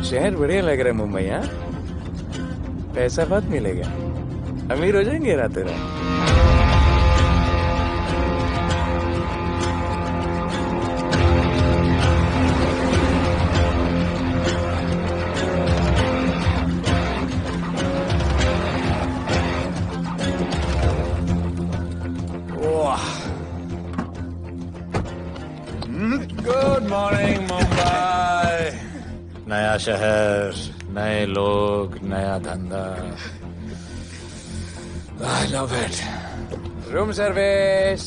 शहर बढ़िया लग रहा है मुंबई। हाँ, पैसा बहुत मिलेगा, अमीर हो जाएंगे रातों रात। Good morning Mumbai. नया शहर, नए लोग, नया धंधा। I love it. Room service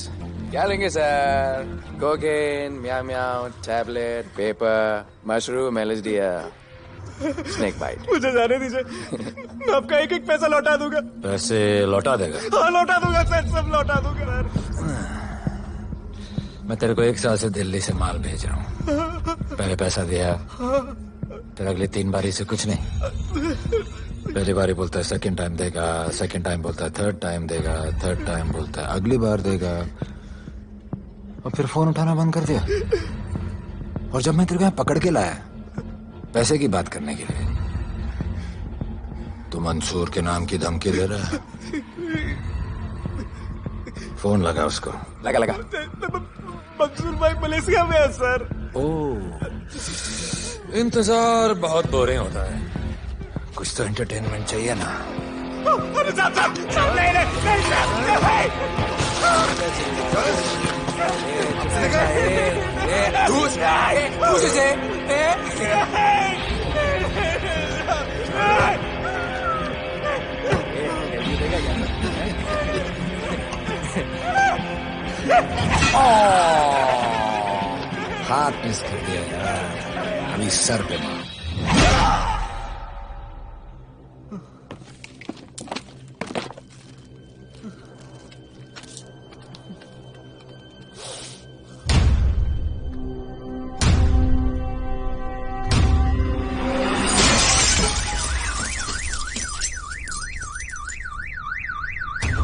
क्या लेंगे sir? Cocaine, meow meow, tablet, paper, mushroom, LSD, snake bite. मुझे जाने दीजिए, मैं आपका एक एक पैसा लौटा दूंगा। पैसे लौटा देगा? हाँ लौटा दूंगा सर, सब लौटा दूंगा। मैं तेरे को 1 साल से दिल्ली से माल भेज रहा हूँ। पहले पैसा दिया, फिर अगली 3 बारी से कुछ नहीं। पहली बारी बोलता है सेकंड टाइम देगा, सेकंड टाइम बोलता है थर्ड टाइम देगा, थर्ड टाइम बोलता है अगली बार देगा, और फिर फोन उठाना बंद कर दिया। और जब मैं तेरे को यहाँ पकड़ के लाया पैसे की बात करने के लिए, तो मंसूर के नाम की धमकी दे रहा है। फोन लगा उसको। लगा लगा। मंसूर भाई मलेशिया में है सर। ओह, इंतजार बहुत बोरिंग होता है, कुछ तो एंटरटेनमेंट चाहिए ना। अरे साहब साहब साहब नहीं हाथ मिस कर दिया यार, अभी सर पे मार।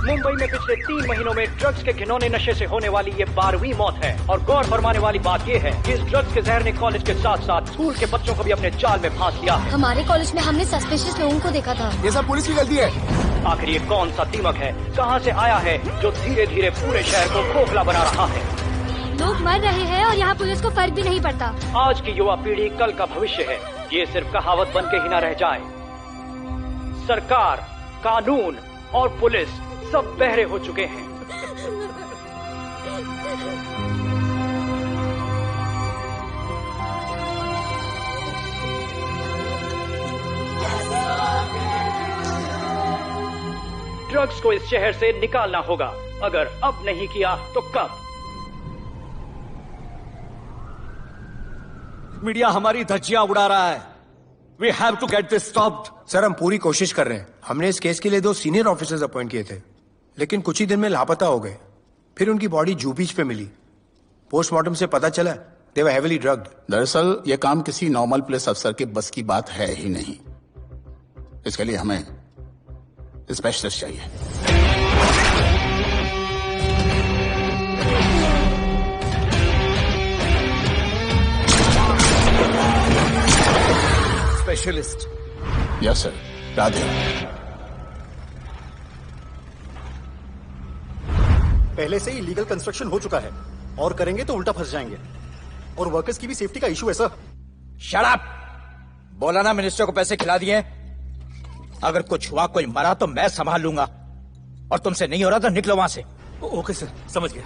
मुंबई में पिछले 3 महीनों में ड्रग्स के घिनौने नशे से होने वाली ये 12वीं मौत है। और गौर फरमाने वाली बात ये है कि इस ड्रग्स के जहर ने कॉलेज के साथ साथ स्कूल के बच्चों को भी अपने जाल में फांस लिया है। हमारे कॉलेज में हमने सस्पिशियस लोगों को देखा था। ये सब पुलिस की गलती है। आखिर ये कौन सा दीमक है, कहां से आया है, जो धीरे धीरे पूरे शहर को खोखला बना रहा है? लोग मर रहे हैं और यहाँ पुलिस को फर्क भी नहीं पड़ता। आज की युवा पीढ़ी कल का भविष्य है, ये सिर्फ कहावत बन के ही न रह जाए। सरकार, कानून और पुलिस सब बहरे हो चुके हैं। ड्रग्स को इस शहर से निकालना होगा, अगर अब नहीं किया तो कब? मीडिया हमारी धज्जियां उड़ा रहा है। We have to get this stopped. Sir हम पूरी कोशिश कर रहे हैं। हमने इस केस के लिए 2 सीनियर ऑफिसर्स अपॉइंट किए थे, लेकिन कुछ ही दिन में लापता हो गए। फिर उनकी बॉडी जू बीच पे मिली। पोस्टमार्टम से पता चला दे वर हेवीली ड्रग्ड। दरअसल ये काम किसी नॉर्मल पुलिस अफसर के बस की बात है ही नहीं। इसके लिए हमें स्पेशलिस्ट चाहिए। स्पेशलिस्ट? Yes sir. राधे। पहले से ही लीगल कंस्ट्रक्शन हो चुका है, और करेंगे तो उल्टा फंस जाएंगे। और वर्कर्स की भी सेफ्टी का इशू है सर। Shut up! बोला ना मिनिस्टर को पैसे खिला दिए। अगर कुछ हुआ, कोई मरा तो मैं संभाल लूंगा, और तुमसे नहीं हो रहा तो निकलो वहां से। ओके सर, समझ गया।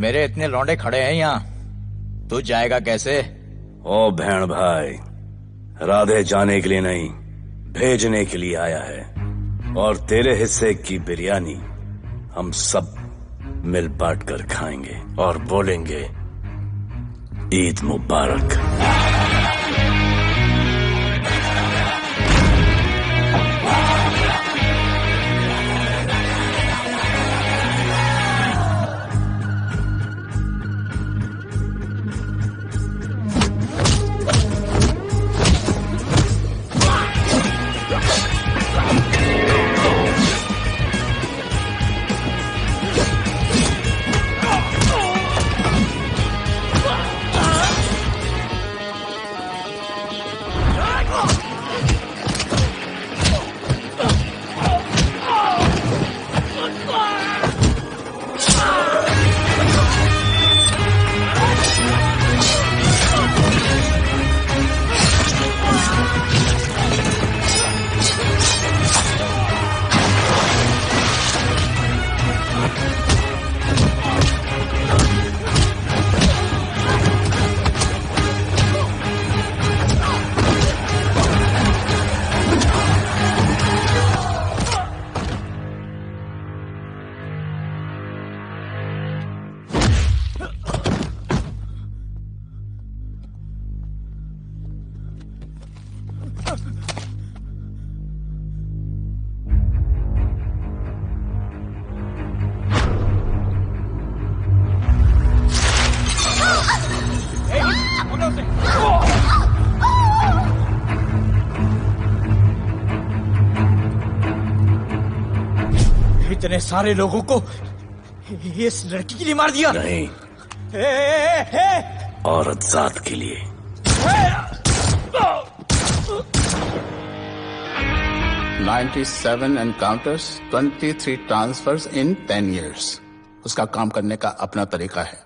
मेरे इतने लौंडे खड़े हैं यहाँ, तू जाएगा कैसे? ओ बहन भाई, राधे जाने के लिए नहीं, भेजने के लिए आया है। और तेरे हिस्से की बिरयानी हम सब मिल बांट कर खाएंगे और बोलेंगे ईद मुबारक। इतने सारे लोगों को इस लड़की के लिए मार दिया? नहीं, औरत जात के लिए। $97 encounters, 23 transfers in 10 years. उसका काम करने का अपना तरीका है।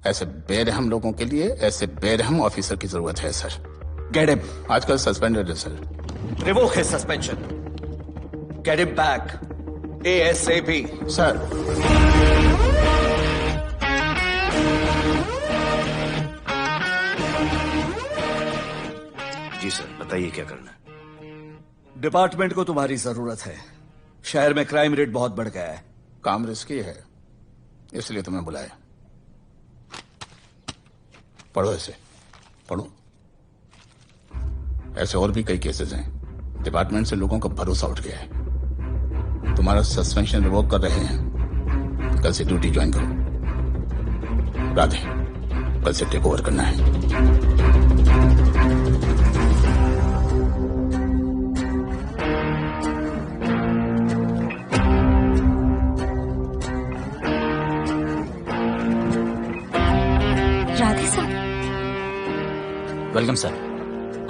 ऐसे बेरहम लोगों के लिए ऐसे बेरहम ऑफिसर की जरूरत है सर। Get him. आजकल सस्पेंडेड है sir. Revoke his suspension. Get him back ASAP। Sir जी सर, बताइए क्या करना है। डिपार्टमेंट को तुम्हारी जरूरत है। शहर में क्राइम रेट बहुत बढ़ गया है। काम रिस्की है, इसलिए तुम्हें बुलाया। पढ़ो ऐसे, पढ़ो। ऐसे और भी कई केसेस हैं। डिपार्टमेंट से लोगों का भरोसा उठ गया है। तुम्हारा सस्पेंशन रिवोक कर रहे हैं। कल से ड्यूटी ज्वाइन करो। राधे, कल से टेक ओवर करना है। राधे सर। Welcome sir.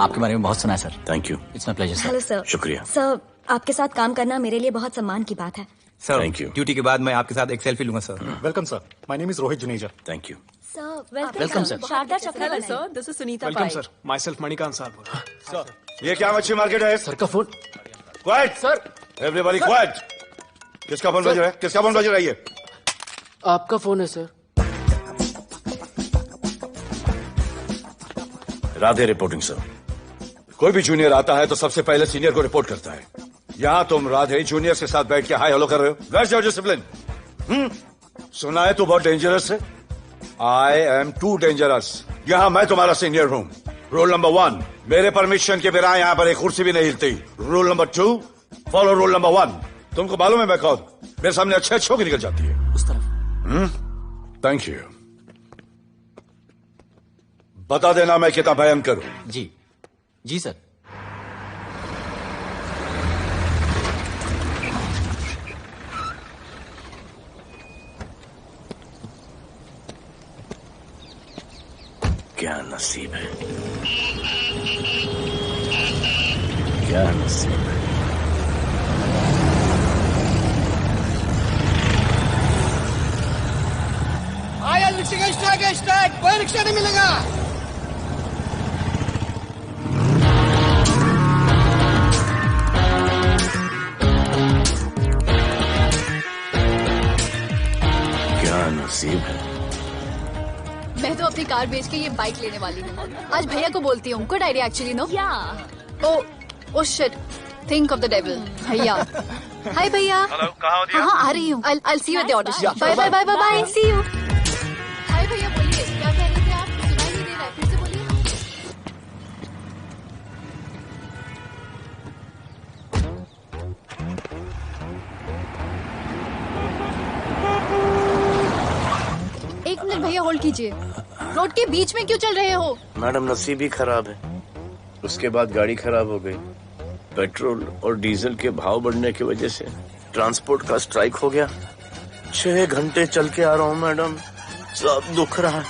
आपके बारे में बहुत सुना है sir. Thank you. It's my pleasure sir. Hello sir. शुक्रिया। सर, आपके साथ काम करना मेरे लिए बहुत सम्मान की बात है। Sir, Thank you. ड्यूटी के बाद मैं आपके साथ एक सेल्फी लूंगा sir. Welcome sir, my name is Rohit Juneja. Thank you. Sir, welcome sir. Sharada Chakravarti sir. This is Sunita welcome sir, myself Manikant साहब। ये क्या मच्छी मार्केट है? सर का phone. Quiet sir, everybody quiet. किसका फोन बज रहा है? किसका फोन बज रहा है ये? आपका फोन है सर। Radhe reporting sir. कोई भी जूनियर आता है तो सबसे पहले सीनियर को रिपोर्ट करता है। यहाँ तुम राधे जूनियर के साथ बैठ के हाई हेलो कर रहे हो। Where's your discipline? सुना है तू बहुत डेंजरस है। I am too dangerous. यहाँ मैं तुम्हारा सीनियर हूँ। रूल नंबर 1, मेरे परमिशन के बिना यहाँ पर एक कुर्सी भी नहीं हिलती। Rule number 2, follow rule number 1। तुमको मालूम है मैं कौन? मेरे सामने अच्छे अच्छों की निकल जाती है। उस तरफ। Thank you. बता देना मैं कितना भयंकर हूं। जी जी सर। क्या नसीब है, क्या नसीब है। आया रिक्शा का स्टैक है, स्टैक। कोई रिक्शा नहीं मिलेगा। क्या नसीब है, अपनी कार बेच के ये बाइक लेने वाली हूँ। आज भैया को बोलती हूँ। Good idea actually, no? Oh shit, think of the devil. भैया, हाय भैया। हेलो, कहाँ हो दिया? हाँ, आ रही हूँ। I'll see you at the audition. Bye bye bye bye, see you. Hi भैया, बोलिए क्या कह रहे थे आप? सुनाई नहीं दे रहा है, फिर से बोलिए। एक मिनट भैया, होल्ड कीजिए। रोड के बीच में क्यों चल रहे हो? मैडम नसीब ही खराब है। उसके बाद गाड़ी खराब हो गई। पेट्रोल और डीजल के भाव बढ़ने की वजह से ट्रांसपोर्ट का स्ट्राइक हो गया। 6 घंटे चल के आ रहा हूँ मैडम, सब दुख रहा है,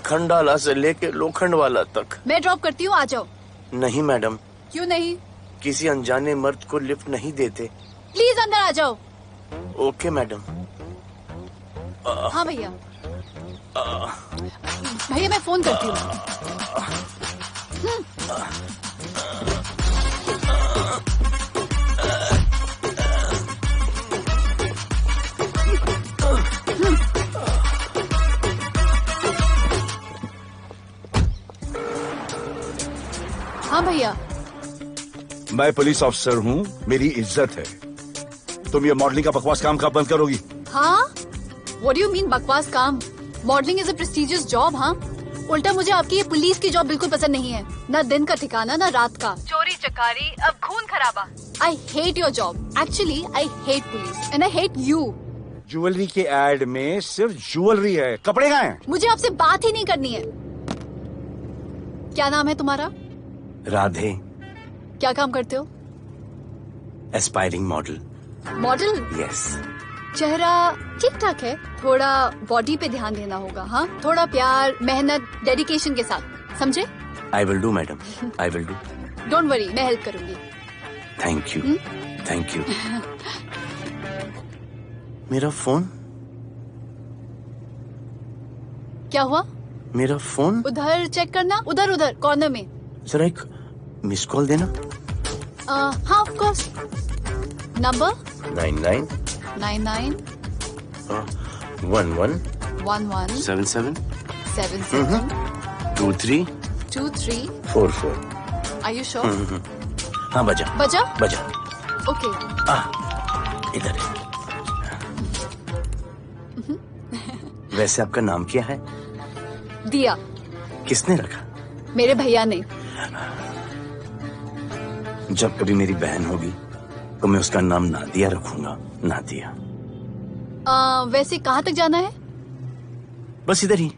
खंडाला से लेके लोखंडवाला तक। मैं ड्रॉप करती हूँ, आ जाओ। नहीं मैडम। क्यों नहीं? किसी अनजाने मर्द को लिफ्ट नहीं देते। प्लीज अंदर आ जाओ। Okay madam. हाँ भैया। भैया मैं फोन करती हूँ। हाँ भैया। मैं पुलिस ऑफिसर हूँ, मेरी इज्जत है। तुम ये मॉडलिंग का बकवास काम कब बंद करोगी? हाँ? What do you mean बकवास काम? Modelling is a prestigious job. हाँ, उल्टा मुझे आपकी ये पुलिस की जॉब बिल्कुल पसंद नहीं है। ना दिन का ठिकाना, ना रात का। चोरी चकारी, अब खून खराबा। I hate your job. Actually I hate police and I hate you. Jewellery के एड में सिर्फ ज्वेलरी है, कपड़े कहाँ हैं? मुझे आपसे बात ही नहीं करनी है। क्या नाम है तुम्हारा? राधे। क्या काम करते हो? Aspiring model. मॉडल? यस। चेहरा ठीक ठाक है, थोड़ा बॉडी पे ध्यान देना होगा। हाँ, थोड़ा प्यार, मेहनत, डेडिकेशन के साथ, समझे? I will do madam, I will do. Don't worry, मैं हेल्प करूंगी। Thank you, thank you. मेरा फोन? क्या हुआ? मेरा फोन? उधर चेक करना, उधर उधर कॉर्नर में। जरा एक मिस कॉल देना। हाँ of course. Number 99 99 11 11 77 77 23 23 44। Are you sure? हाँ बजा बजा? बजा। ओके। इधर है। वैसे आपका नाम क्या है? दिया। किसने रखा? मेरे भैया ने। जब कभी मेरी बहन होगी तो मैं उसका नाम नादिया रखूंगा। नादिया। वैसे कहाँ तक जाना है? बस इधर ही,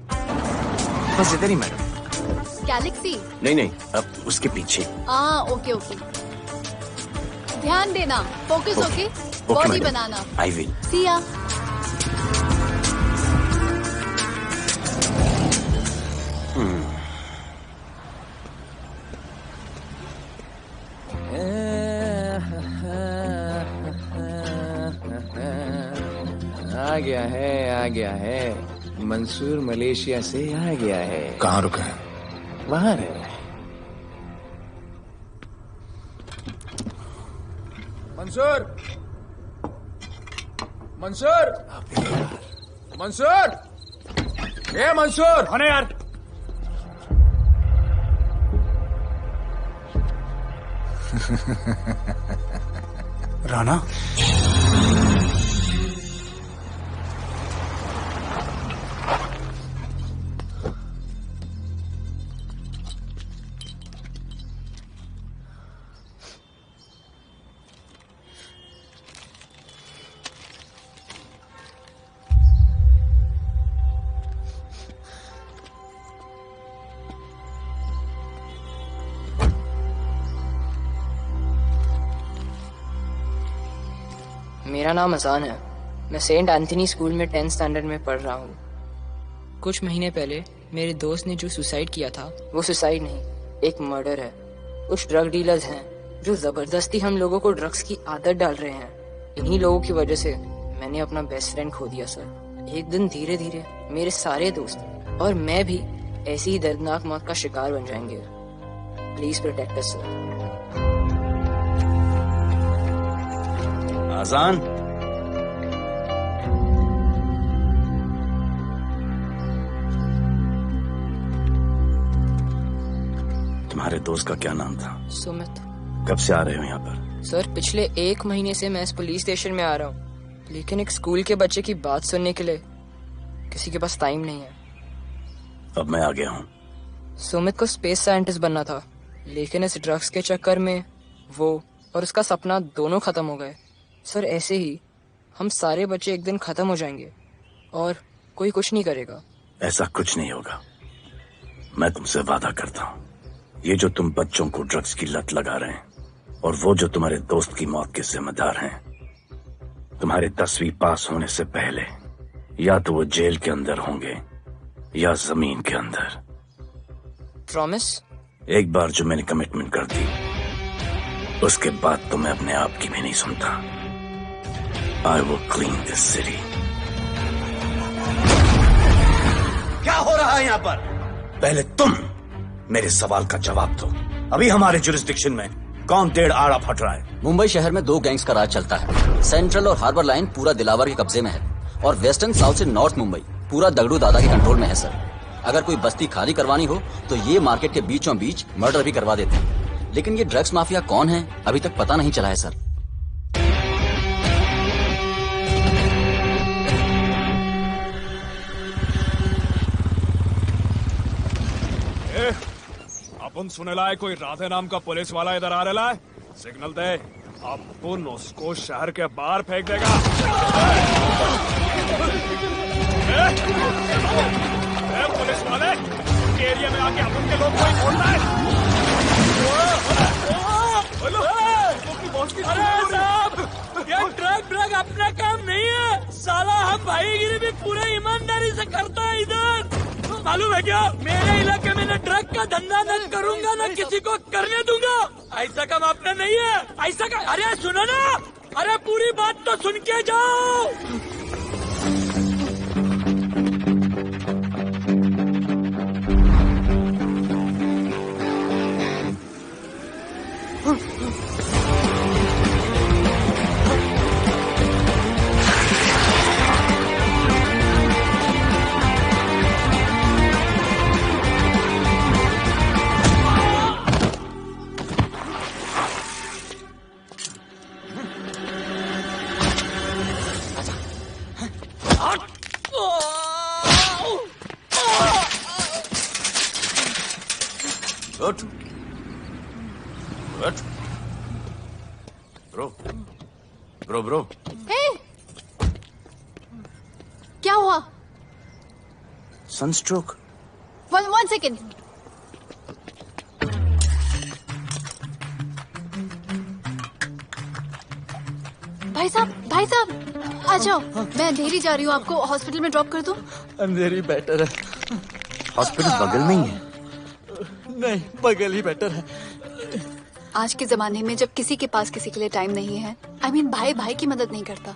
बस इधर ही मैडम। गैलेक्सी? नहीं नहीं, अब उसके पीछे। Okay okay. ध्यान देना, फोकस। ओके, बॉडी बनाना। I will. See ya. आ गया है। मंसूर मलेशिया से आ गया है। कहाँ रुका है? वहाँ रह रहा है। मंसूर, मंसूर, मंसूर, ए मंसूर। होने यार। राणा, मेरा नाम अजान है। मैं सेंट एंथनी स्कूल में 10th स्टैंडर्ड में पढ़ रहा हूँ। कुछ महीने पहले मेरे दोस्त ने जो सुसाइड किया था, वो सुसाइड नहीं, एक मर्डर है। कुछ ड्रग डीलर्स हैं जो जबरदस्ती हम लोगों को ड्रग्स की आदत डाल रहे हैं। इन्हीं लोगों की वजह से मैंने अपना बेस्ट फ्रेंड खो दिया सर। एक दिन धीरे धीरे मेरे सारे दोस्त और मैं भी ऐसी ही दर्दनाक मौत का शिकार बन जाएंगे। Please protect us sir. Azaan, तुम्हारे दोस्त का क्या नाम था? सुमित। कब से आ रहे हो यहाँ पर? सर पिछले 1 महीने से मैं इस पुलिस स्टेशन में आ रहा हूँ, लेकिन एक स्कूल के बच्चे की बात सुनने के लिए किसी के पास टाइम नहीं है। अब मैं आ गया हूँ। सुमित को स्पेस साइंटिस्ट बनना था, लेकिन इस ड्रग्स के चक्कर में वो और उसका सपना दोनों खत्म हो गए। सर ऐसे ही हम सारे बच्चे एक दिन खत्म हो जाएंगे और कोई कुछ नहीं करेगा। ऐसा कुछ नहीं होगा, मैं तुमसे वादा करता हूँ। ये जो तुम बच्चों को ड्रग्स की लत लगा रहे हैं और वो जो तुम्हारे दोस्त की मौत के जिम्मेदार हैं, तुम्हारे 10वीं पास होने से पहले या तो वो जेल के अंदर होंगे या जमीन के अंदर। प्रॉमिस? एक बार जो मैंने कमिटमेंट कर दी, उसके बाद तो मैं अपने आप की भी नहीं सुनता। I will clean this city. क्या हो रहा है यहाँ पर? पहले तुम मेरे सवाल का जवाब दो। अभी हमारे जुरिस्डिक्शन में कौन डेढ़ आड़ा फट रहा है? मुंबई शहर में 2 गैंग्स का राज चलता है। सेंट्रल और हार्बर लाइन पूरा दिलावर के कब्जे में है और वेस्टर्न साउथ से नॉर्थ मुंबई पूरा दगड़ू दादा के कंट्रोल में है सर। अगर कोई बस्ती खाली करवानी हो तो ये मार्केट के बीचों बीच मर्डर भी करवा देते हैं। लेकिन ये ड्रग्स माफिया कौन है अभी तक पता नहीं चला है सर। अपन सुनेला है कोई राधे नाम का पुलिस वाला इधर आ रहा है। सिग्नल दे, अपन उसको शहर के बाहर फेंक देगा। पुलिस वाले एरिया में आके अपन के लोग कोई बोलना है। अरे साहब, ये ड्रग अपना काम नहीं है साला। हम भाईगिरी भी पूरे ईमानदारी से करता है इधर। मालूम है क्या, मेरे इलाके में न ड्रग का धंधा न करूंगा न किसी को करने दूंगा। ऐसा काम अपना नहीं है। ऐसा का, अरे सुनो ना, अरे पूरी बात तो सुन के जाओ। ब्रो क्या हुआ? सनस्ट्रोक। One second. भाई साहब आ जाओ। मैं अंधेरी जा रही हूँ, आपको हॉस्पिटल में ड्रॉप कर दूं? अंधेरी बेटर है। हॉस्पिटल बगल में ही है? नहीं, बगल ही बेटर है। आज के जमाने में जब किसी के पास किसी के लिए टाइम नहीं है, भाई भाई की मदद नहीं करता,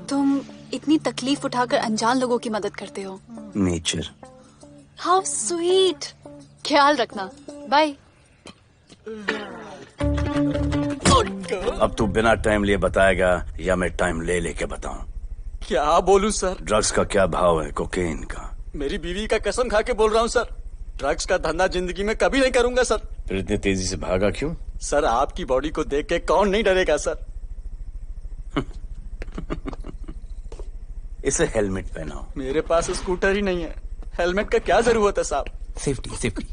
तुम इतनी तकलीफ उठाकर अनजान लोगों की मदद करते हो। नेचर। How sweet. ख्याल रखना, बाय। अब तू बिना टाइम लिए बताएगा या मैं टाइम ले लेके बताऊं? क्या बोलूं सर? ड्रग्स का क्या भाव है कोकेन का? मेरी बीवी का कसम खा के बोल रहा हूँ सर, ड्रग्स का धंधा जिंदगी में कभी नहीं करूंगा सर। फिर इतनी तेजी से भागा क्यों? सर आपकी बॉडी को देख के कौन नहीं डरेगा सर। इसे हेलमेट पहनाओ। मेरे पास स्कूटर ही नहीं है, हेलमेट का क्या जरूरत है साहब? Safety safety.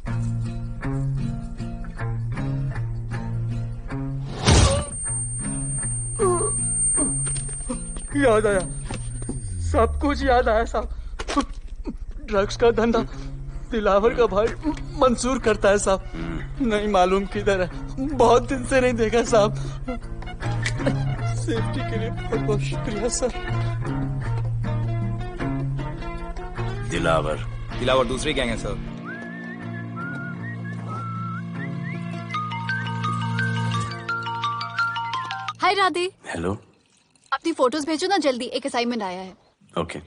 याद आया, सब कुछ याद आया साहब। ड्रग्स का धंधा दिलावर का भाई मंसूर करता है साहब। नहीं मालूम किधर है, बहुत दिन से नहीं देखा साहब। सेफ्टी के लिए बहुत बहुत शुक्रिया सर। दिलावर दूसरी गैंग है सर। हाय राधे। हेलो। अपनी फोटोज भेजो ना जल्दी, एक असाइनमेंट आया है। ओके।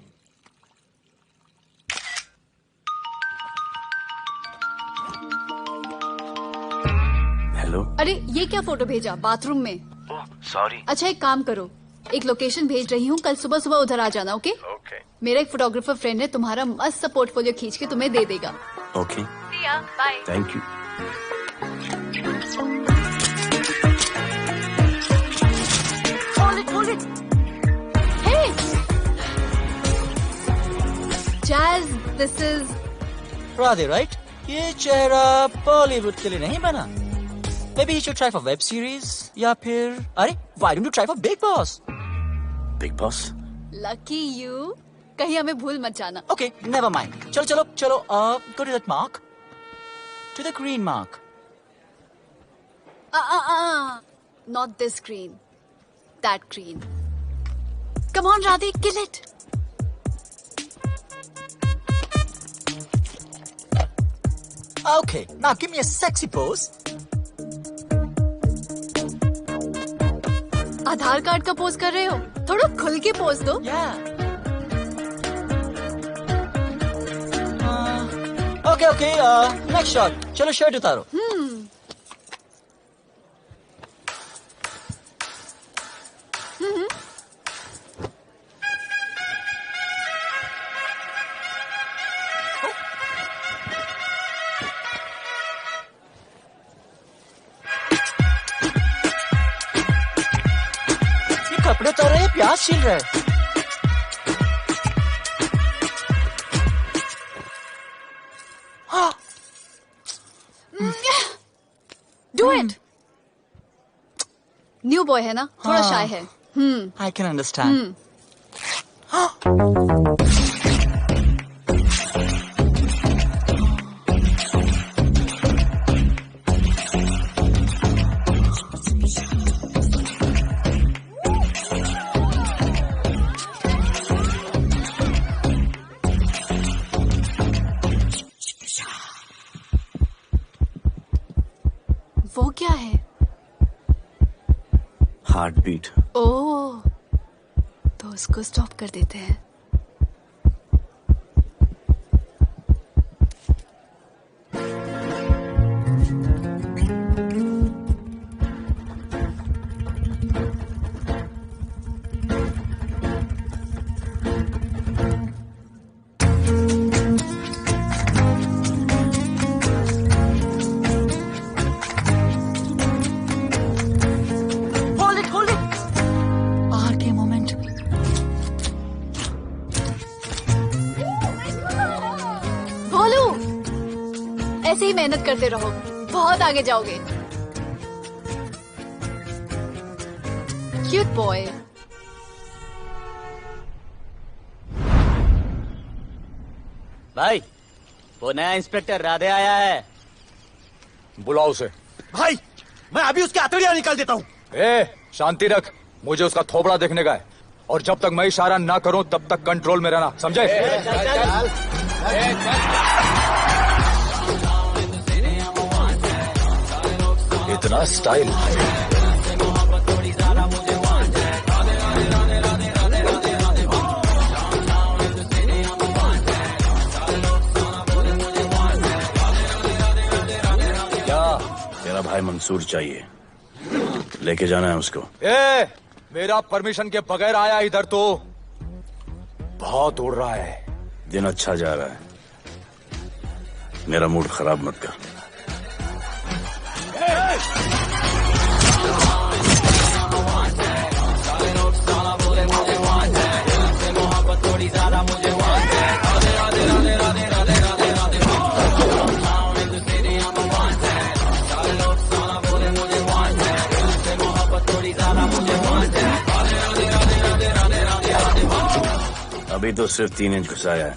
हेलो। अरे ये क्या फोटो भेजा बाथरूम में? सॉरी। अच्छा एक काम करो, एक लोकेशन भेज रही हूँ, कल सुबह सुबह उधर आ जाना। ओके? मेरा एक फोटोग्राफर फ्रेंड है, तुम्हारा मस्त सा पोर्टफोलियो खींच के तुम्हें दे देगा। Okay. Bye. Thank you. Hold it. Hey! Jazz, this is... Radhe, right? ये चेहरा बॉलीवुड के लिए नहीं बना. Maybe you should try for web series या फिर अरे why don't you try for Big Boss? Big Boss? Lucky you. कहीं हमें भूल मत जाना. Okay, never mind. चलो. Go to that mark. To the green mark. Not this green. That green. Come on, Radhe, kill it. Okay, now give me a sexy pose. Aadhaar card का pose कर रहे हो? थोड़ा खुल के pose दो. Okay. Next shot. चलो shirt उतारो. कपड़े उतार रहे, प्याज छील रहे. Do it. न्यू बॉय है ना, थोड़ा शाय है. I can understand. वो क्या है? Heart beat. ओह, तो उसको स्टॉप कर देते हैं. ऐसे ही मेहनत करते रहो, बहुत आगे जाओगे. Cute boy. भाई, वो नया इंस्पेक्टर राधे आया है. बुलाओ उसे. भाई, मैं अभी उसकी हथेलियां निकाल देता हूँ. शांति रख. मुझे उसका थोबड़ा देखने का है, और जब तक मैं इशारा ना करूं तब तक कंट्रोल में रहना, समझे? इतना स्टाइल. तेरा भाई मंसूर चाहिए, लेके जाना है उसको. मेरा परमिशन के बगैर आया इधर तो. बहुत उड़ रहा है. दिन अच्छा जा रहा है, मेरा मूड खराब मत कर. अभी तो सिर्फ 3 इंच घुसाया है.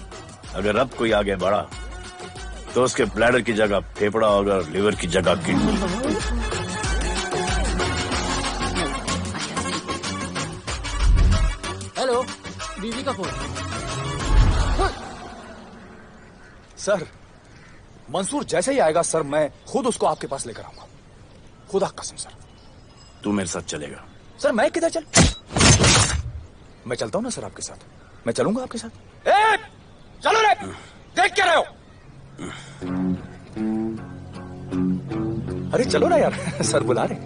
अगर अब कोई आगे बढ़ा तो उसके ब्लैडर की जगह फेफड़ा होगा और लिवर की जगह किडनी. हेलो, बीवी का फोन. सर, मंसूर जैसे ही आएगा सर, मैं खुद उसको आपके पास लेकर आऊंगा. खुदा कसम सर. तू मेरे साथ चलेगा? सर मैं किधर चल? मैं चलता हूं ना सर आपके साथ. मैं चलूंगा आपके साथ. चलो रे, देख क्या रहे हो? अरे चलो ना यार, सर बुला रहे.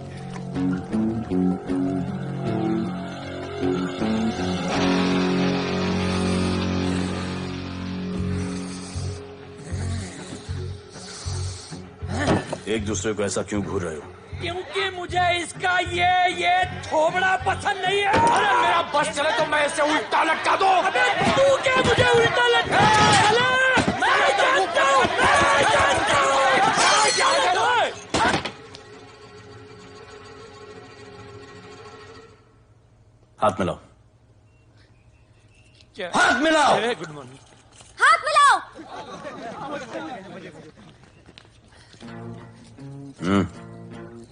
एक दूसरे को ऐसा क्यों घूर रहे हो? क्योंकि मुझे इसका ये थोबड़ा पसंद नहीं है। अरे मेरा बस चले तो मैं इसे उल्टा लटका दूं। अबे तू क्या मुझे उल्टा लटका? मैं जानता हूँ। हाथ मिलाओ। क्या? हाथ मिलाओ। Good morning. हाथ मिलाओ।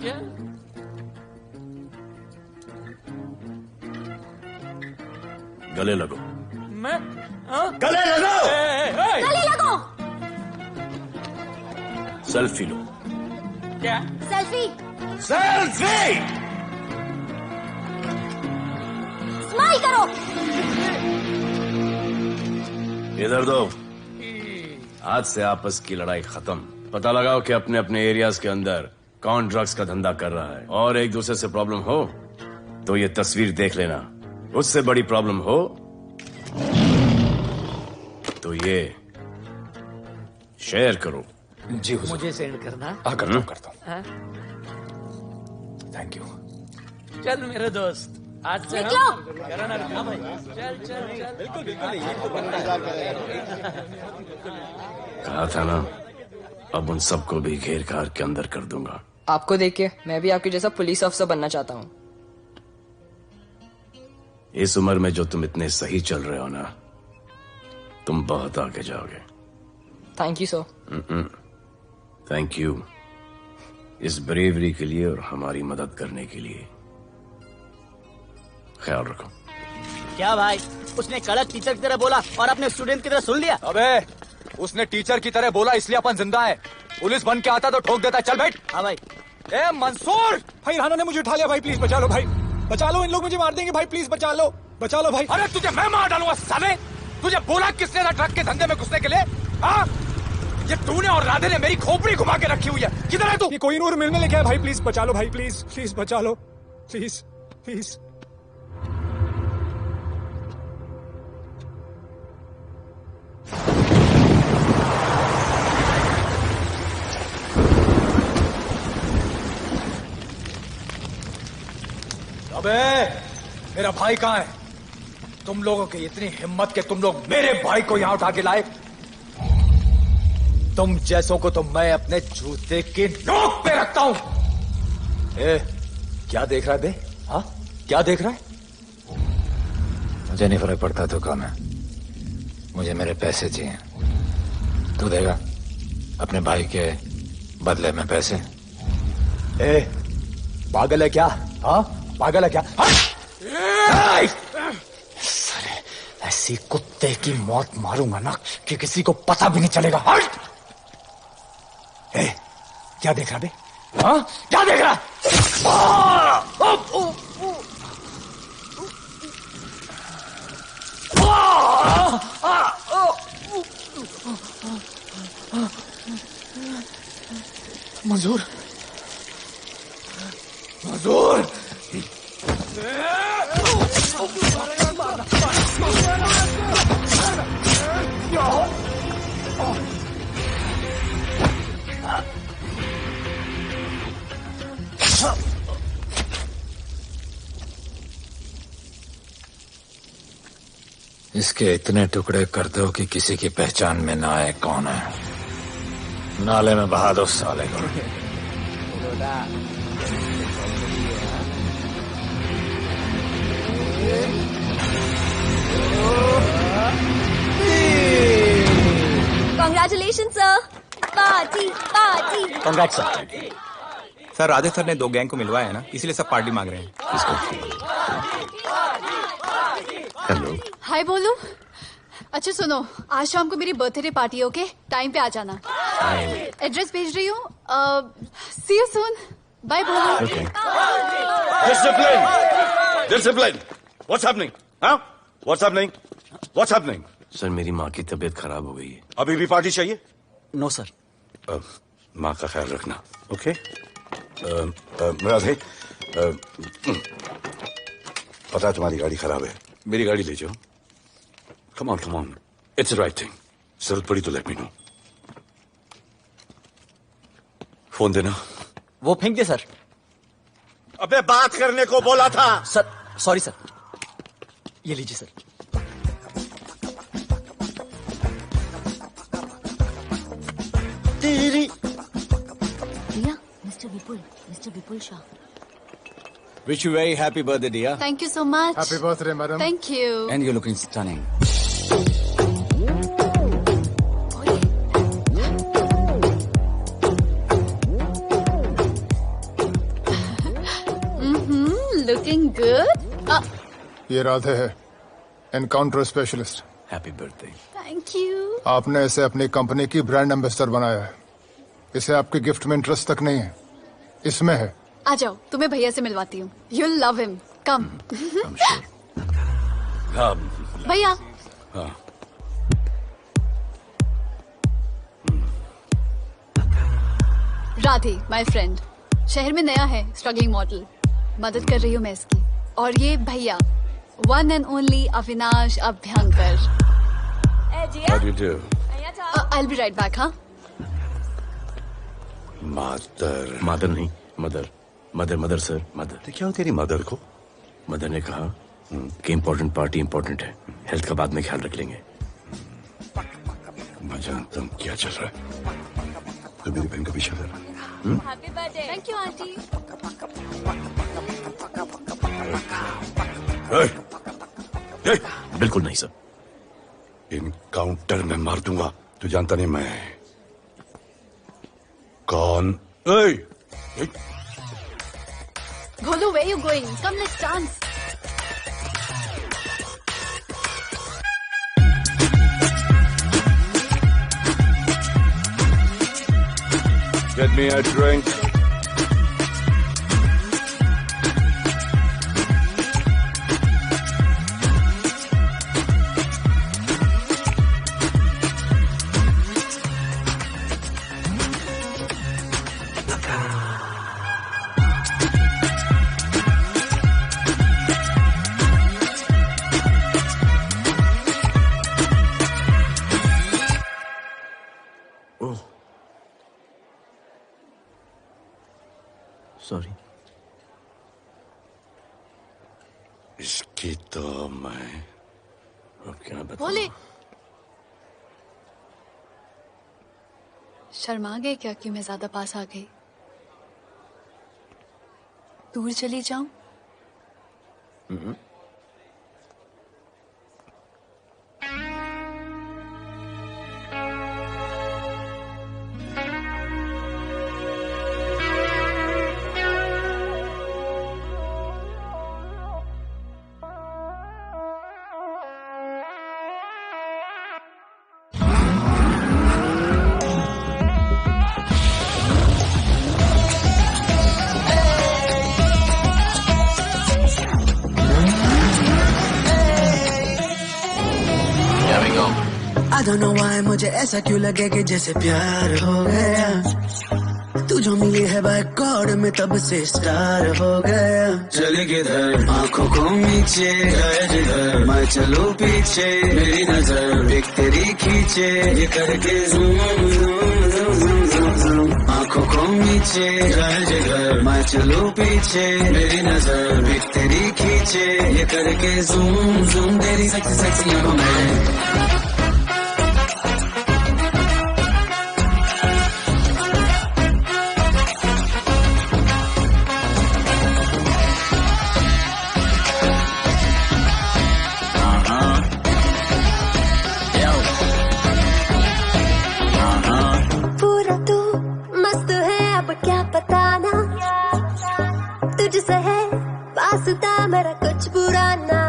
क्या? गले लगो। मैं गले लगो। गले लगो। सेल्फी लो। क्या? सेल्फी। सेल्फी। स्माइल करो। इधर दो। आज से आपस की लड़ाई खत्म। पता लगाओ कि अपने अपने एरियाज के अंदर कौन ड्रग्स का धंधा कर रहा है, और एक दूसरे से प्रॉब्लम हो तो ये तस्वीर देख लेना। उससे बड़ी प्रॉब्लम हो तो ये शेयर करो। जी हुजूर। मुझे सेंड करना। करता हूँ। हाँ? Thank you. चल मेरे दोस्त, आज से निकलो। चल चल चल। बिल्कुल कहा था ना, अब उन सबको भी घेर घार के अंदर कर दूंगा। आपको देख के मैं भी आपके जैसा पुलिस ऑफिसर बनना चाहता हूँ। इस उम्र में जो तुम इतने सही चल रहे हो ना, तुम बहुत आगे जाओगे। Thank you sir. Thank you इस ब्रेवरी के लिए और हमारी मदद करने के लिए। ख्याल रखो। क्या भाई, उसने कड़क टीचर की तरह बोला और अपने स्टूडेंट की तरह सुन लिया? अबे उसने टीचर की तरह बोला इसलिए अपन जिंदा है। पुलिस बन के आता तो ठोक देता। चल बैठ। हाँ भाई। ए मंसूर, भाई राना ने मुझे उठा लिया। भाई प्लीज बचा लो, भाई बचा लो, इन लोग मुझे मार देंगे। भाई प्लीज बचा लो भाई। अरे तुझे मैं मार डालूंगा साले। तुझे बोला किसने था ट्रक के धंधे में घुसने के लिए? हाँ, ये तूने और राधे ने मेरी खोपड़ी घुमा के रखी हुई है। किधर है तू? ये कोई नूर मिल में लेके आया। भाई प्लीज बचा लो, भाई प्लीज प्लीज बचा लो, प्लीज प्लीज। अबे मेरा भाई कहाँ है? तुम लोगों की इतनी हिम्मत कि तुम लोग मेरे भाई को यहाँ उठा के लाए। तुम जैसों को तो मैं अपने जूते की नोक पे रखता हूँ। ए, क्या देख रहा है बे? हाँ, क्या देख रहा है? मुझे नहीं फर्क पड़ता तो कौन है, मुझे मेरे पैसे चाहिए। तू देगा अपने भाई के बदले में पैसे? ए, पागल है क्या? हाँ, पागल है क्या? साले ऐसी कुत्ते की मौत मारूंगा ना कि किसी को पता भी नहीं चलेगा। ए, क्या देख रहा बे? हाँ, क्या देख रहा? मंजूर, मंजूर। इसके इतने टुकड़े कर दो कि किसी की पहचान में ना आए कौन है। नाले में बहा दो साले को। Congratulation sir. Party party. Congrats sir. Sir Radhe sir ने 2 गैंग को मिलवाया है ना, इसीलिए सब पार्टी मांग रहे हैं। हेलो। हाय बोलू। अच्छा सुनो, आज शाम को मेरी बर्थडे पार्टी, ओके? टाइम पे आ जाना। एड्रेस भेज रही हूँ। सी यू सून। बाय बोलू। Discipline! Discipline! What's happening? Huh? What's happening? What's happening? Sir मेरी माँ की तबीयत खराब हो गई है। अभी भी पार्टी चाहिए? No sir. माँ का ख्याल रखना, ओके? राधे, पता है तुम्हारी गाड़ी खराब है, मेरी गाड़ी ले जाओ। Come on, it's right thing. जरूरत पड़ी तो लेट मी नो। फोन देना। वो फेंक दे सर। अबे बात करने को बोला था। सर सॉरी सर, ये लीजिए सर। तेरी Riya, mister Vipul Shah. Wish you very happy birthday, dear. Thank you so much. Happy birthday, madam. Thank you. And you're looking stunning. Looking good. ये राधे है, encounter specialist. Happy birthday. Thank you. आपने इसे अपनी company की brand ambassador बनाया है। इसे आपके गिफ्ट में इंटरेस्ट तक नहीं है, इसमें है। आ जाओ, तुम्हें भैया से मिलवाती हूँ। You'll love him. Come. भैया। Radhe, my friend. शहर में नया है, स्ट्रगलिंग मॉडल। मदद कर रही हूँ मैं इसकी। और ये भैया, one and only Avinash Abhyankar. How do you do? I'll be right back, हाँ? मदर नहीं, मदर सर, मदर। तो क्या हो तेरी मदर को? मदर ने कहा कि इम्पोर्टेंट पार्टी इम्पोर्टेंट है, हेल्थ का बाद में ख्याल रख लेंगे। मैं जानता हूँ क्या चल रहा है। तो मेरी बहन का पीछा कर। Happy birthday. Thank you, aunty. बिल्कुल नहीं सर। इनकाउंटर में मार दूंगा। तू जानता नहीं मैं कौन? Golu, where you going? Come, let's dance. Get me a drink. Sorry. इसकी तो मैं अब क्या बताऊं? बोले। शर्मा गए क्या कि मैं ज्यादा पास आ गई? दूर चली जाऊं? I don't know why मुझे ऐसा क्यों लगे कि जैसे प्यार हो गया। तू जो मिली है बाय गॉड में तब से स्टार हो गया। चले किधर आंखों को नीचे गए जिधर, मैं चलूं पीछे मेरी नजर एक तेरी खींचे ये करके zoom zoom zoom zoom zoom. आंखों को नीचे गए जिधर, मैं चलूं पीछे मेरी नजर एक तेरी खींचे ये करके ज़ूम ज़ूम। तेरी सेक्सी सेक्सी आंखों में मेरा कुछ पुराना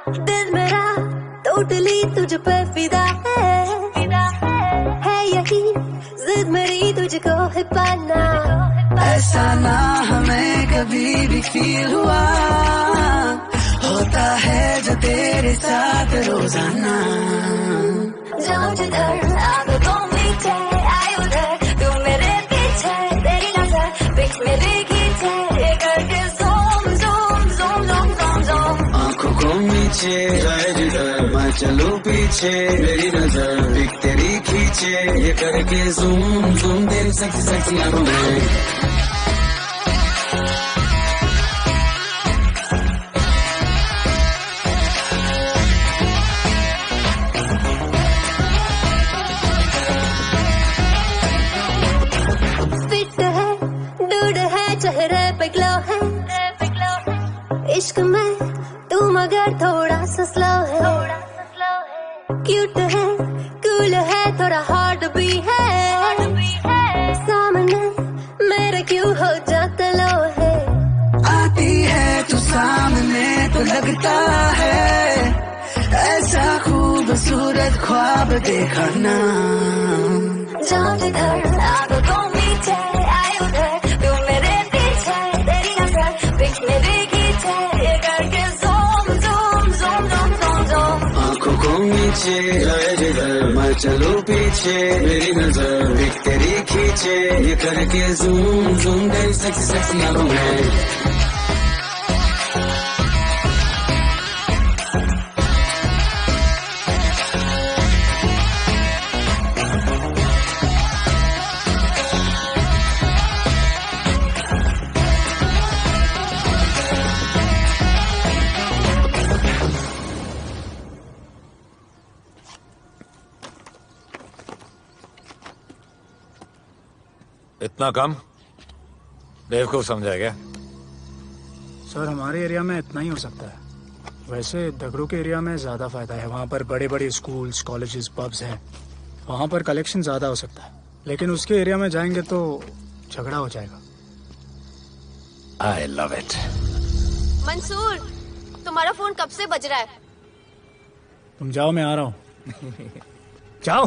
दिल मेरा टोटली तुझ पे फिदा है यही जिद मेरी तुझको है पाना। ऐसा ना हमें कभी भी फील हुआ, होता है जो तेरे साथ रोजाना। जाओ जिधर आदतों मीठे आए उधर, तू मेरे पीछे तेरी नजर पिक मेरी खींचे ये करके नीचे जाए जिधर, मैं चलूं पीछे मेरी नजर एक तेरी खींचे ये करके ज़ूम ज़ूम। तेरी सेक्सी सेक्सी आंखों में इश्क में तू मगर थोड़ा सा स्लो है, क्यूट है, कूल है, थोड़ा हॉट भी है, सामने मेरे क्यों हो जाता लो है। आती है तू सामने तो लगता है ऐसा खूबसूरत ख्वाब देखा ना। जाऊं जिधर आंखों को नीचे आए उधर, तू मेरे पीछे तेरी नजर बीच मेरी खींचे, ये करके zoom zoom zoom zoom zoom zoom. आंखों को नीचे आए जिधर मैं चलूं पीछे, मेरी नजर बीच तेरी खींचे, ये करके ज़ूम ज़ूम तेरी सेक्सी सेक्सी आंखों में। इतना कम बेवकूफ समझा क्या? सर हमारे एरिया में इतना ही हो सकता है, वैसे दगड़ू के एरिया में ज्यादा फायदा है। वहाँ पर बड़े बड़े स्कूल्स, कॉलेजेस, पब्स हैं, वहाँ पर कलेक्शन ज्यादा हो सकता है। लेकिन उसके एरिया में जाएंगे तो झगड़ा हो जाएगा। आई लव इट। मंसूर, तुम्हारा फोन कब से बज रहा है? तुम जाओ, मैं आ रहा हूँ। जाओ।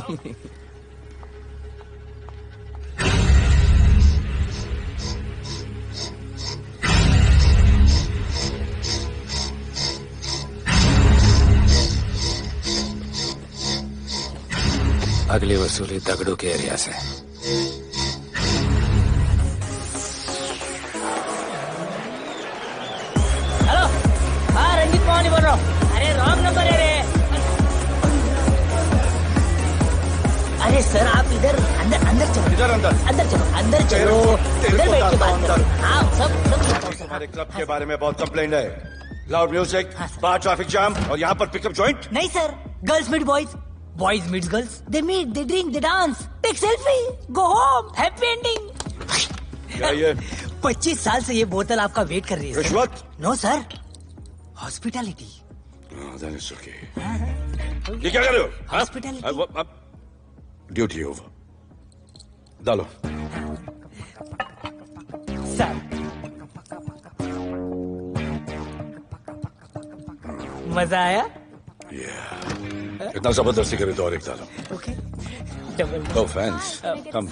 अगली वसूली दगड़ू के एरिया से। हेलो, हाँ रंजीत मोहन बोल रहा हूँ। अरे रॉन्ग नंबर है रे। अरे सर आप इधर अंदर अंदर चलो। इधर अंदर अंदर चलो, अंदर चलो, इधर बैठ के बात करो। हाँ सब हमारे क्लब के बारे में बहुत कंप्लेंट है। लाउड म्यूजिक, बाहर ट्रैफिक जाम और यहाँ पर पिकअप जॉइंट। नहीं sir, girls meet boys, boys meets girls, they meet, they drink, they dance, take selfie, go home, happy ending. क्या ये? 25 साल से ये बोतल आपका वेट कर रही है। रिश्वत? No sir, hospitality. ये क्या कर रहे हो? हॉस्पिटैलिटी। Duty over. डालो। सर मजा आया? इतना जबरदस्ती करे तो और एक डालो। Okay. No offense. Come.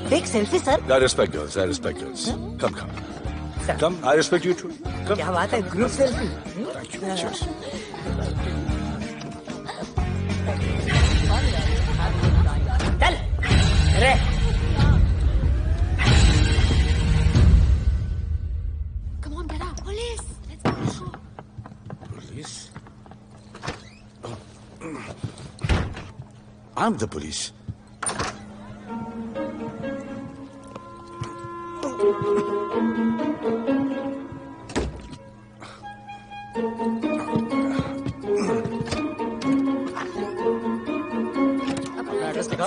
Take selfie, sir. I respect girls. I respect girls. Come, come. Come. I respect you too. Come. क्या बात है? Group selfie. Thank you. Cheers. चल, रे। Come on, get up. Police. Let's go. Police? I'm the police.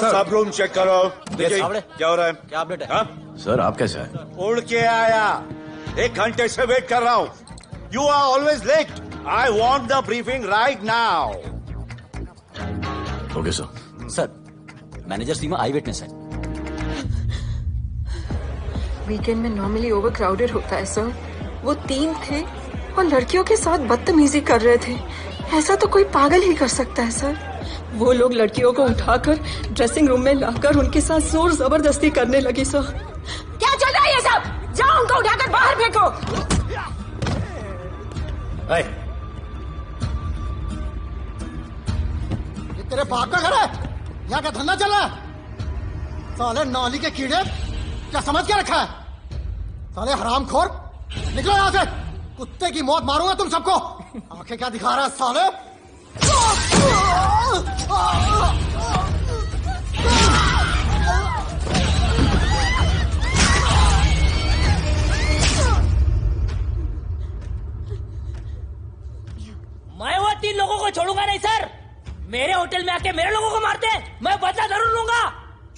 सब room check करो। देखिए क्या हो रहा है? क्या अपडेट है? हाँ? सर आप कैसे हैं? उड़ के आया, 1 घंटे से वेट कर रहा हूँ। You are always late. I want the briefing right now. Okay sir. Sir manager Seema eyewitness है। वीकेंड में नॉर्मली ओवर क्राउडेड होता है सर। वो 3 थे और लड़कियों के साथ बदतमीजी कर रहे थे। ऐसा तो कोई पागल ही कर सकता है सर। वो लोग लड़कियों को उठाकर ड्रेसिंग रूम में लाकर उनके साथ जोर जबरदस्ती करने लगी सर। क्या चल रहा है ये सब? जाओ उनको उठाकर बाहर फेंको। ये तेरे बाप का घर है? यहाँ का धंधा चल रहा है? साले नौली के कीड़े, क्या समझ के रखा है? साले हरामखोर, निकलो यहाँ से। कुत्ते की मौत मारूंगा तुम सबको। आंखें क्या दिखा रहा है साले? मैं वो 3 लोगों को छोड़ूंगा नहीं सर। मेरे होटल में आके मेरे लोगों को मारते हैं, मैं बदला जरूर लूंगा।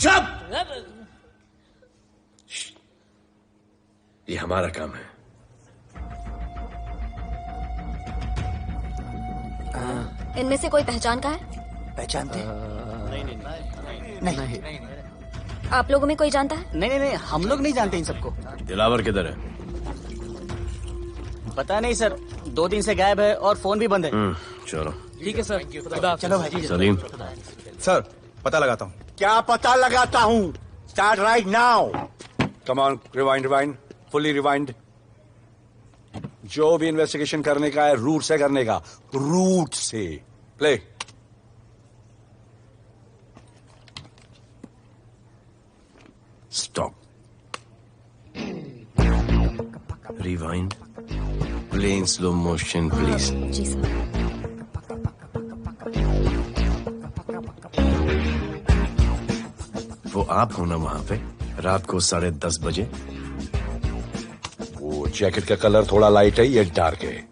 चुप! ये हमारा काम है। इनमें से कोई पहचान का है? पहचानते? नहीं। आप लोगों में कोई जानता है? नहीं, हम लोग नहीं जानते इन सबको। दिलावर किधर है? पता नहीं सर, 2 दिन से गायब है और फोन भी बंद है। चलो ठीक है सर, चलो भाई। सलीम सर, पता लगाता हूँ। क्या पता लगाता हूँ? Start right now. Come on, rewind, fully rewind. जो भी इन्वेस्टिगेशन करने का है रूट से करने का, रूट से। Play. Stop. Rewind. Play in slow motion please. जी सर। वो आप हो ना वहां पे रात को 10:30 बजे? वो जैकेट का कलर थोड़ा लाइट है, ये डार्क है।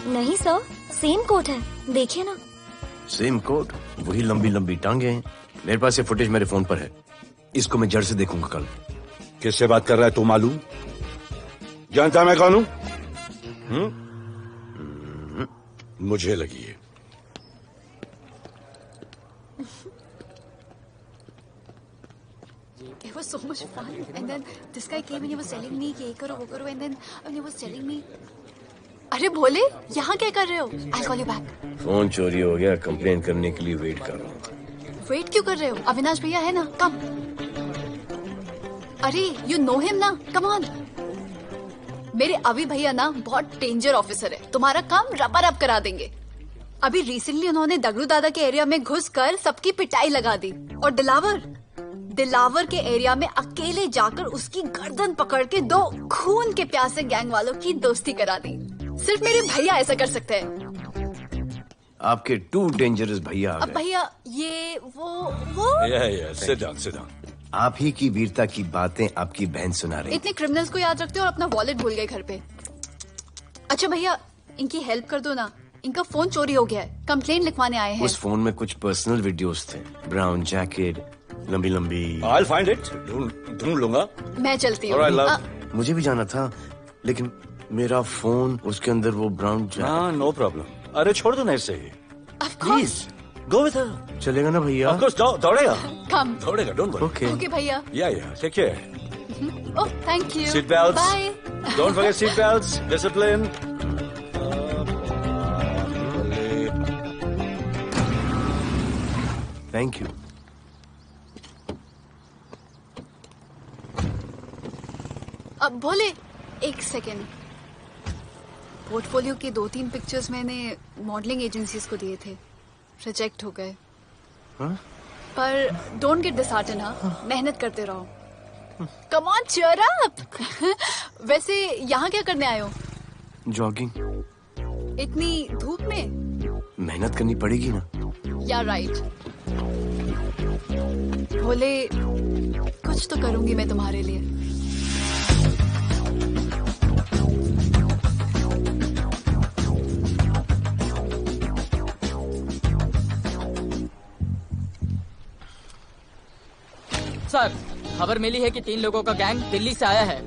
नहीं सर, सेम कोट है, देखिए ना। सेम कोट, वही लंबी लंबी टांगे हैं। मेरे पास ये फुटेज मेरे फोन पर है, इसको मैं जड़ से देखूंगा कल। किससे बात कर रहा है तू? मालूम? जानता मैं कौन हूं? मुझे लगी है। It was so much fun, and then this guy came and he was telling me कि ये करो वो करो, and then he was telling me, अरे भोले, यहाँ क्या कर रहे हो? I'll call you back. Phone चोरी हो गया, कंप्लेन करने के लिए वेट कर रहा हूँ। वेट क्यों कर रहे हो? अविनाश भैया है ना, कम। अरे you know him ना, come on. मेरे अभी भैया ना बहुत डेंजर ऑफिसर है, तुम्हारा काम रबर अप करा देंगे। अभी रिसेंटली उन्होंने दगड़ू दादा के एरिया में घुसकर सबकी पिटाई लगा दी, और दिलावर के एरिया में अकेले जाकर उसकी गर्दन पकड़ के 2 खून के प्यासे गैंग वालों की दोस्ती करा दी। सिर्फ मेरे भैया ऐसा कर सकते हैं। आपके 2 डेंजरस भैया आ अब गए। भैया ये वो सिट डाउन। आप ही की वीरता की बातें आपकी बहन सुना रही। इतने क्रिमिनल्स को याद रखते हो और अपना वॉलेट भूल गए घर पे। अच्छा भैया, इनकी हेल्प कर दो ना, इनका फोन चोरी हो गया है, कंप्लेंट लिखवाने आए हैं। उस फोन में कुछ पर्सनल वीडियोस थे, ब्राउन जैकेट, लंबी लंबी। I'll find it, ढूंढ लूंगा। मैं चलती All right, हूँ। love. मुझे भी जाना था, लेकिन मेरा फोन, उसके अंदर वो ब्राउन जैकेट। हाँ, नो प्रॉब्लम। अरे छोड़ दो ना इसे। Please go with her. चलेगा ना भैया? Of course, दौड़ेगा। कम। दौड़ेगा, डोंट वरी। ओके भैया। Yeah, take care. Oh thank you. Seat belts. Bye. Don't forget seat belts. Discipline. Thank you. अब भोले, एक सेकेंड। पोर्टफोलियो के 2-3 पिक्चर्स मैंने मॉडलिंग एजेंसीज को दिए थे, रिजेक्ट हो गए। पर डोंट गेट डिसहार्टेंड, हाँ, मेहनत करते रहो। Come on, cheer up. वैसे यहाँ क्या करने आए हो? जॉगिंग। इतनी धूप में? मेहनत करनी पड़ेगी ना। या राइट। भोले, कुछ तो करूंगी मैं तुम्हारे लिए। सर, खबर मिली है कि 3 लोगों का गैंग दिल्ली से आया है।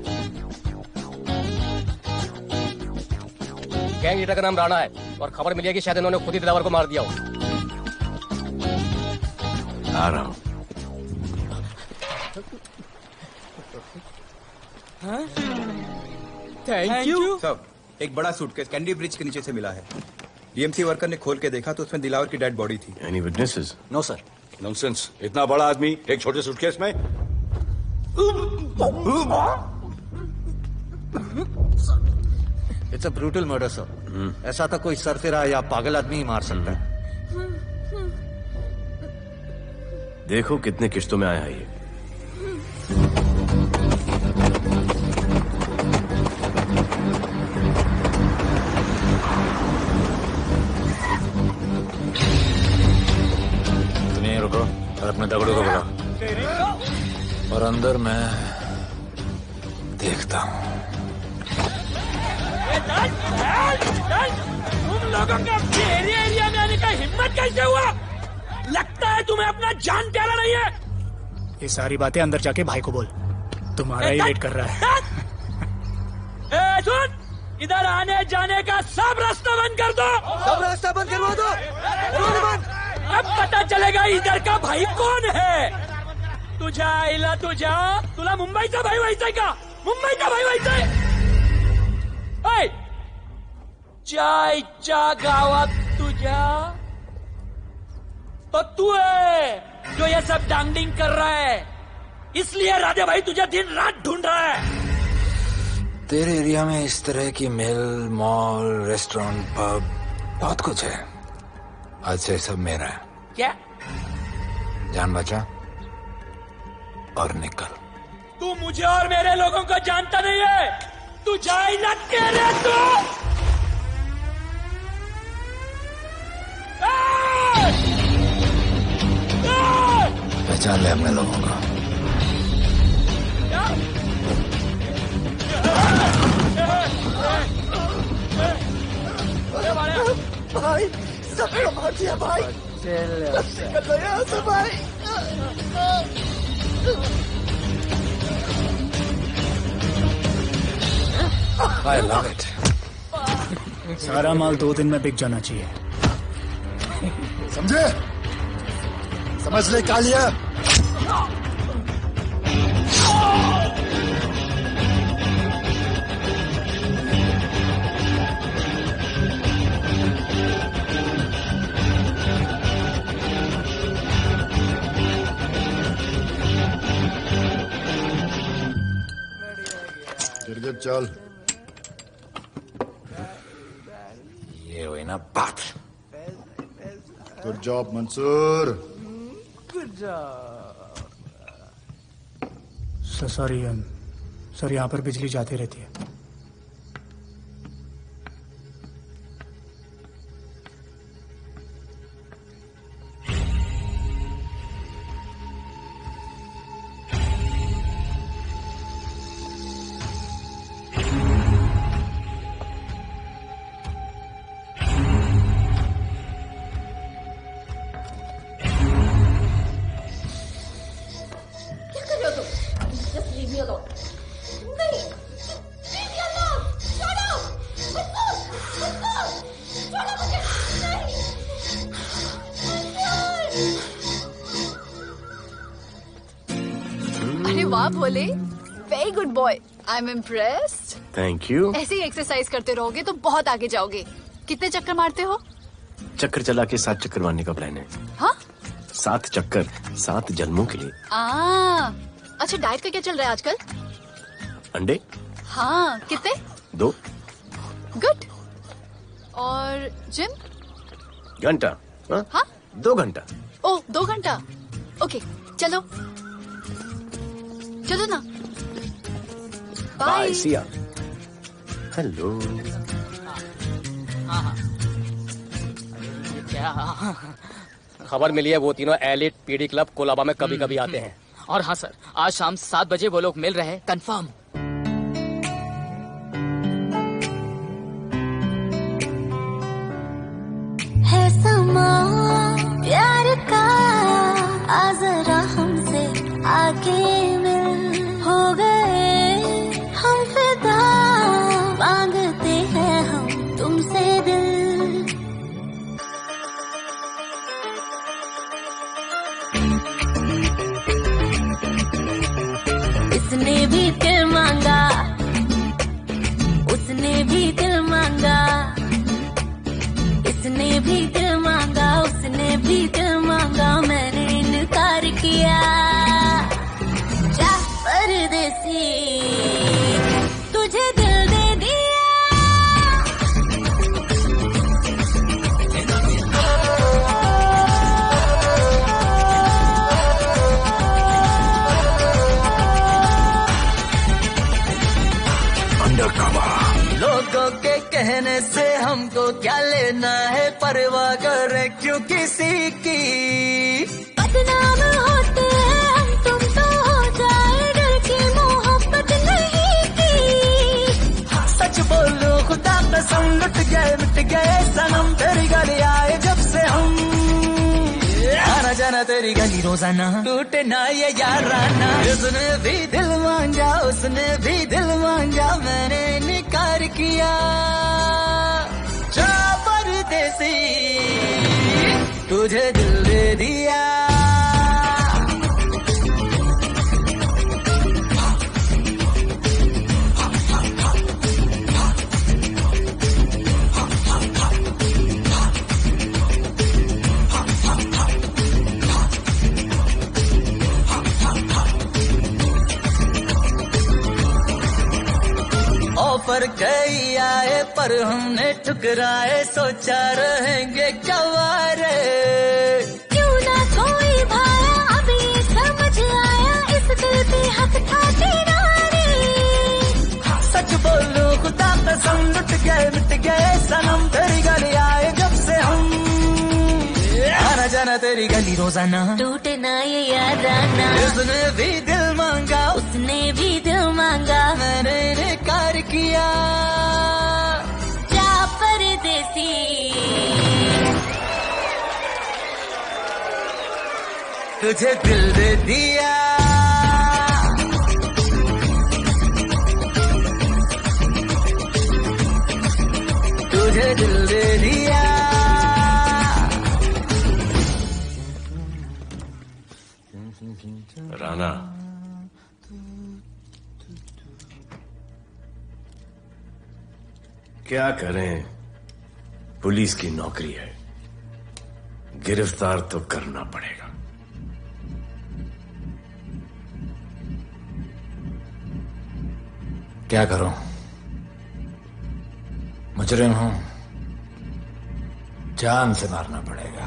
गैंग लीडर का नाम राणा है और खबर मिली है कि शायद इन्होंने खुद ही दिलावर को मार दिया हो। आ रहा हूँ। Thank you. सब एक बड़ा सूटकेस कैंडी ब्रिज के नीचे से मिला है। डीएमसी वर्कर ने खोल के देखा तो उसमें दिलावर की डेड बॉडी थी। Any witnesses? No sir. Nonsense, इतना बड़ा आदमी एक छोटे सूटकेस में? It's a brutal murder sir. ऐसा तो कोई सरफिरा या पागल आदमी ही मार सकता है। देखो कितने किश्तों में आया है ये। रुको और अपने दगड़ों को बुलाओ और अंदर मैं देखता हूँ। तुम लोगों के अपने एरिया में आने का हिम्मत कैसे हुआ? लगता है तुम्हें अपना जान प्यारा नहीं है। ये सारी बातें अंदर जाके भाई को बोल, तुम्हारा ही वेट कर रहा है। सुन, इधर आने जाने का सब रास्ता बंद कर दो। सब रास्ता बंद करवा दो। अब पता चलेगा इधर का भाई कौन है। तुझा आईला तुझा, तुला मुंबईचा भाई व्हायचंय का? मुंबईचा भाई व्हायचंय? चायच्या गावात तुझ्या तो तू है जो ये सब डांगडिंग कर रहा है, इसलिए राधे भाई तुझे दिन रात ढूंढ रहा है। तेरे एरिया में इस तरह की मिल, मॉल, रेस्टोरेंट, पब बहुत कुछ है। आज से सब मेरा है। क्या? जान बचा और निकल। तू मुझे और मेरे लोगों को जानता नहीं है। तू जाए ना तेरे तू। पहचान ले अपने लोगों को। भाई सबको मार दिया भाई। निकल लो यहाँ से भाई। I love it. सारा माल 2 दिन में बिक जाना चाहिए। समझे? समझ ले कालिया। गिरगिट चल। ये हुई ना बात। Good job Mansoor. Sorry sir, यहाँ पर बिजली जाती रहती है। अरे वाह Bhole, very good boy, I am impressed. Thank you. ऐसे ही एक्सरसाइज करते रहोगे तो बहुत आगे जाओगे। कितने चक्कर मारते हो? चक्कर चला के 7 चक्कर मारने का प्लान है। हाँ? 7 चक्कर 7 जन्मों के लिए। अच्छा, डाइट का क्या चल रहा है आजकल? अंडे? हाँ, कितने? 2 गुड। और जिम? घंटा। हाँ? 2 घंटा। ओह, 2 घंटा। ओके, चलो चलो ना। बाय, सिया। हेलो। क्या खबर मिली है? वो तीनों एलिट पीडी क्लब कोलाबा में कभी कभी आते हैं। और हाँ सर, आज शाम 7 बजे वो लोग मिल रहे हैं, कंफर्म। है समा प्यार का, आ जरा हमसे आके मिल। हो गए हम फिदा, मांगते हैं हम तुमसे दिल। इसने भी दिल मांगा, उसने भी दिल मांगा, इसने भी दिल मांगा, उसने भी दिल मांगा, मैंने इनकार किया। जा परदेसी, तुझे दिल दे दिया। लोगों के कहने से हमको क्या लेना है, परवाह करे क्यों किसी की। बदनाम होते हैं हम, तुम तो हो जाए डर की मोहब्बत नहीं की। सच बोलो खुदा कसम, लुट गए सनम, तेरी गली आए जब से हम। आना जाना तेरी तेरी गली रोजाना, टूटे ना ये याराना। उसने भी दिल मांगा, उसने भी दिल मांगा, मैंने इनकार किया। जा परदेसी, तुझे दिल दे दिया। ऑफर कई आए पर हमने ठुकराए, सोचा रहेंगे क्या वारे। क्यों ना कोई भाया, अब ये समझ आया, इस दिल पे हक था तेरा रे। सच बोलो खुदा कसम, लुट गए मिट गए सनम, तेरी गली आए जब से हम। आना जाना तेरी गली रोजाना, टूटे ना ये याराना। उसने भी दिल मांगा, उसने भी दिल मांगा, मैंने इनकार किया। जा परदेसी, तुझे दिल दे दिया। तुझे दिल दे दिया। राना, क्या करें, पुलिस की नौकरी है, गिरफ्तार तो करना पड़ेगा। क्या करूं, मुजरिम हूं, जान से मारना पड़ेगा।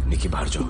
निकी बाहर जाओ।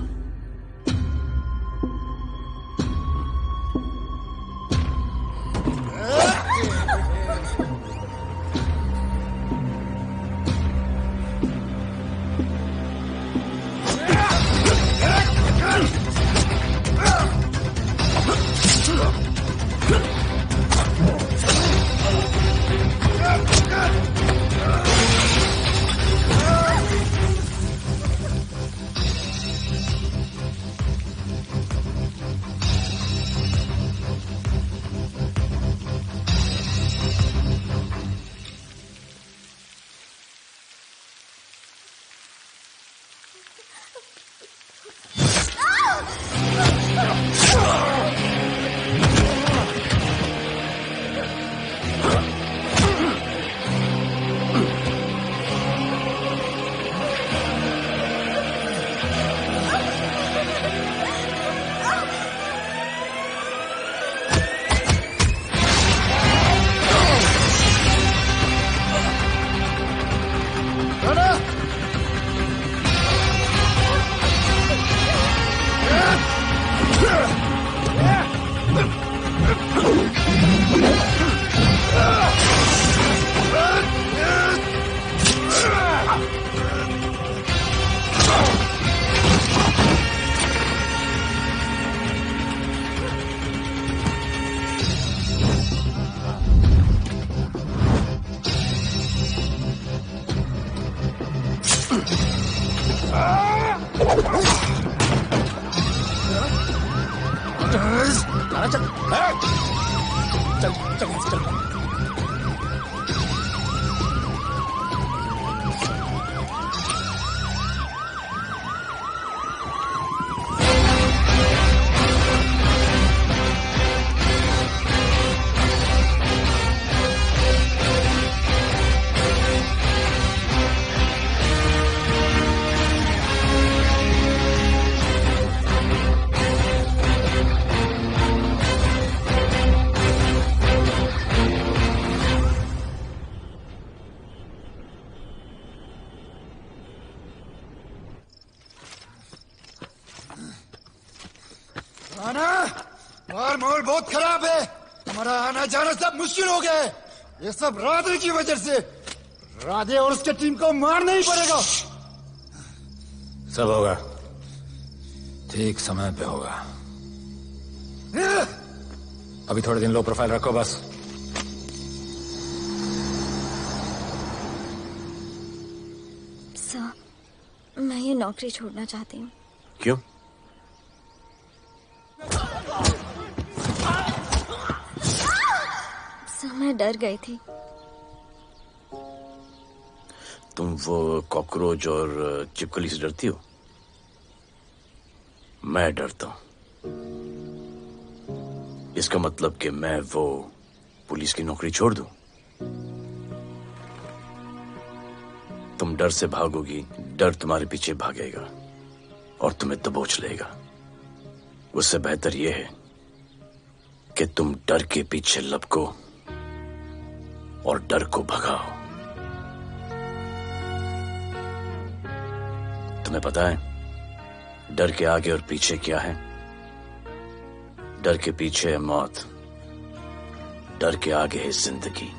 चल चल चल चल चल। आना बाहर माहौल बहुत खराब है। हमारा आना जाना सब मुश्किल हो गया है। ये सब राधे की वजह से। राधे और उसके टीम को मारना ही पड़ेगा। सब होगा, ठीक समय पे होगा। अभी थोड़े दिन लो प्रोफाइल रखो बस। सर, मैं ये नौकरी छोड़ना चाहती हूँ। क्यों? सर, मैं डर गई थी। तुम वो कॉकरोच और चिपकली से डरती हो? मैं डरता हूं। इसका मतलब कि मैं वो पुलिस की नौकरी छोड़ दूं? तुम डर से भागोगी, डर तुम्हारे पीछे भागेगा और तुम्हें दबोच लेगा। उससे बेहतर यह है कि तुम डर के पीछे लपको और डर को भगाओ। तुम्हें पता है डर के आगे और पीछे क्या है? डर के पीछे है मौत, डर के आगे है जिंदगी।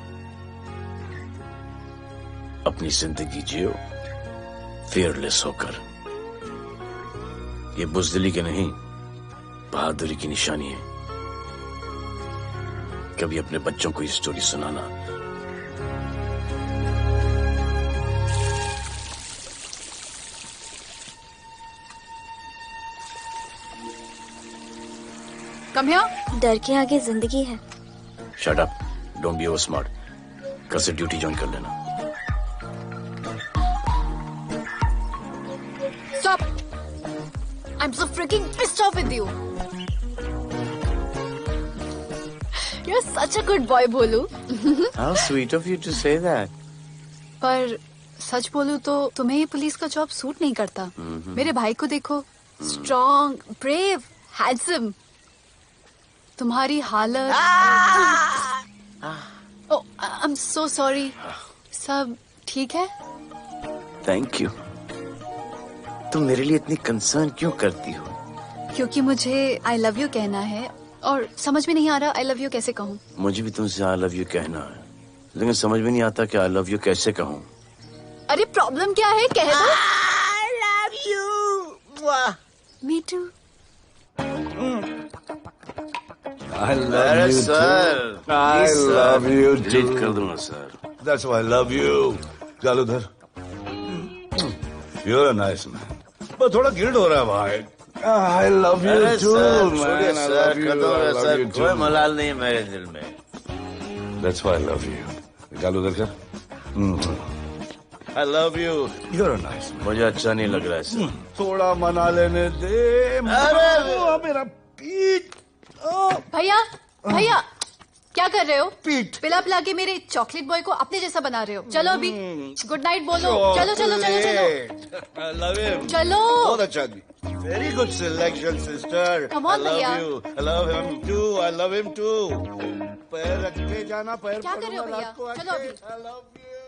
अपनी जिंदगी जियो फियरलेस होकर। ये बुज़दिली की नहीं, बहादुरी की निशानी है। कभी अपने बच्चों को ये स्टोरी सुनाना। Come here. डर के आगे जिंदगी है। Shut up, don't be over smart. कल से ड्यूटी ज्वाइन कर लेना। Stop! I'm so freaking pissed off with you. You're such a good boy, बोलू। How sweet of you to say that. पर सच बोलूं तो तुम्हें ये पुलिस का जॉब सूट नहीं करता। मेरे भाई को देखो, स्ट्रॉन्ग, ब्रेव, हैंडसम। तुम्हारी हालत। ओह, आई एम सो सॉरी। सब ठीक है? Thank you. तुम मेरे लिए इतनी कंसर्न क्यों करती हो? क्योंकि मुझे आई लव यू कहना है और समझ में नहीं आ रहा आई लव यू कैसे कहूँ। मुझे भी तुमसे आई लव यू कहना है, लेकिन समझ में नहीं आता कि आई लव यू कैसे कहूँ। अरे प्रॉब्लम क्या है, कह दो। I love you. Me too. I love you too. I love you too. Delete कर दूंगा sir. That's why I love you. चल उधर। You're a nice man. पर थोड़ा गिल्ड हो रहा है भाई। I love you too, man. I love you. I love you too. कोई मलाल नहीं है मेरे दिल में। That's why I love you. निकाल उधर कर। I love you. You're a nice man. मुझे अच्छा नहीं लग रहा है सर। थोड़ा मना लेने दे। अरे मेरा पीठ। भैया, भैया, क्या कर रहे हो? पीठ पिला पिला के मेरे चॉकलेट बॉय को अपने जैसा बना रहे हो। चलो अभी गुड नाइट बोलो। चलो चलो चलो चलो। I love him. चलो। बहुत अच्छा आदमी। Very good selection, sister. Come on, I love भैया। you. I love him too. I love him too. पैर रख के जाना, पैर क्या कर रहे हो भैया? चलो अभी। I love you.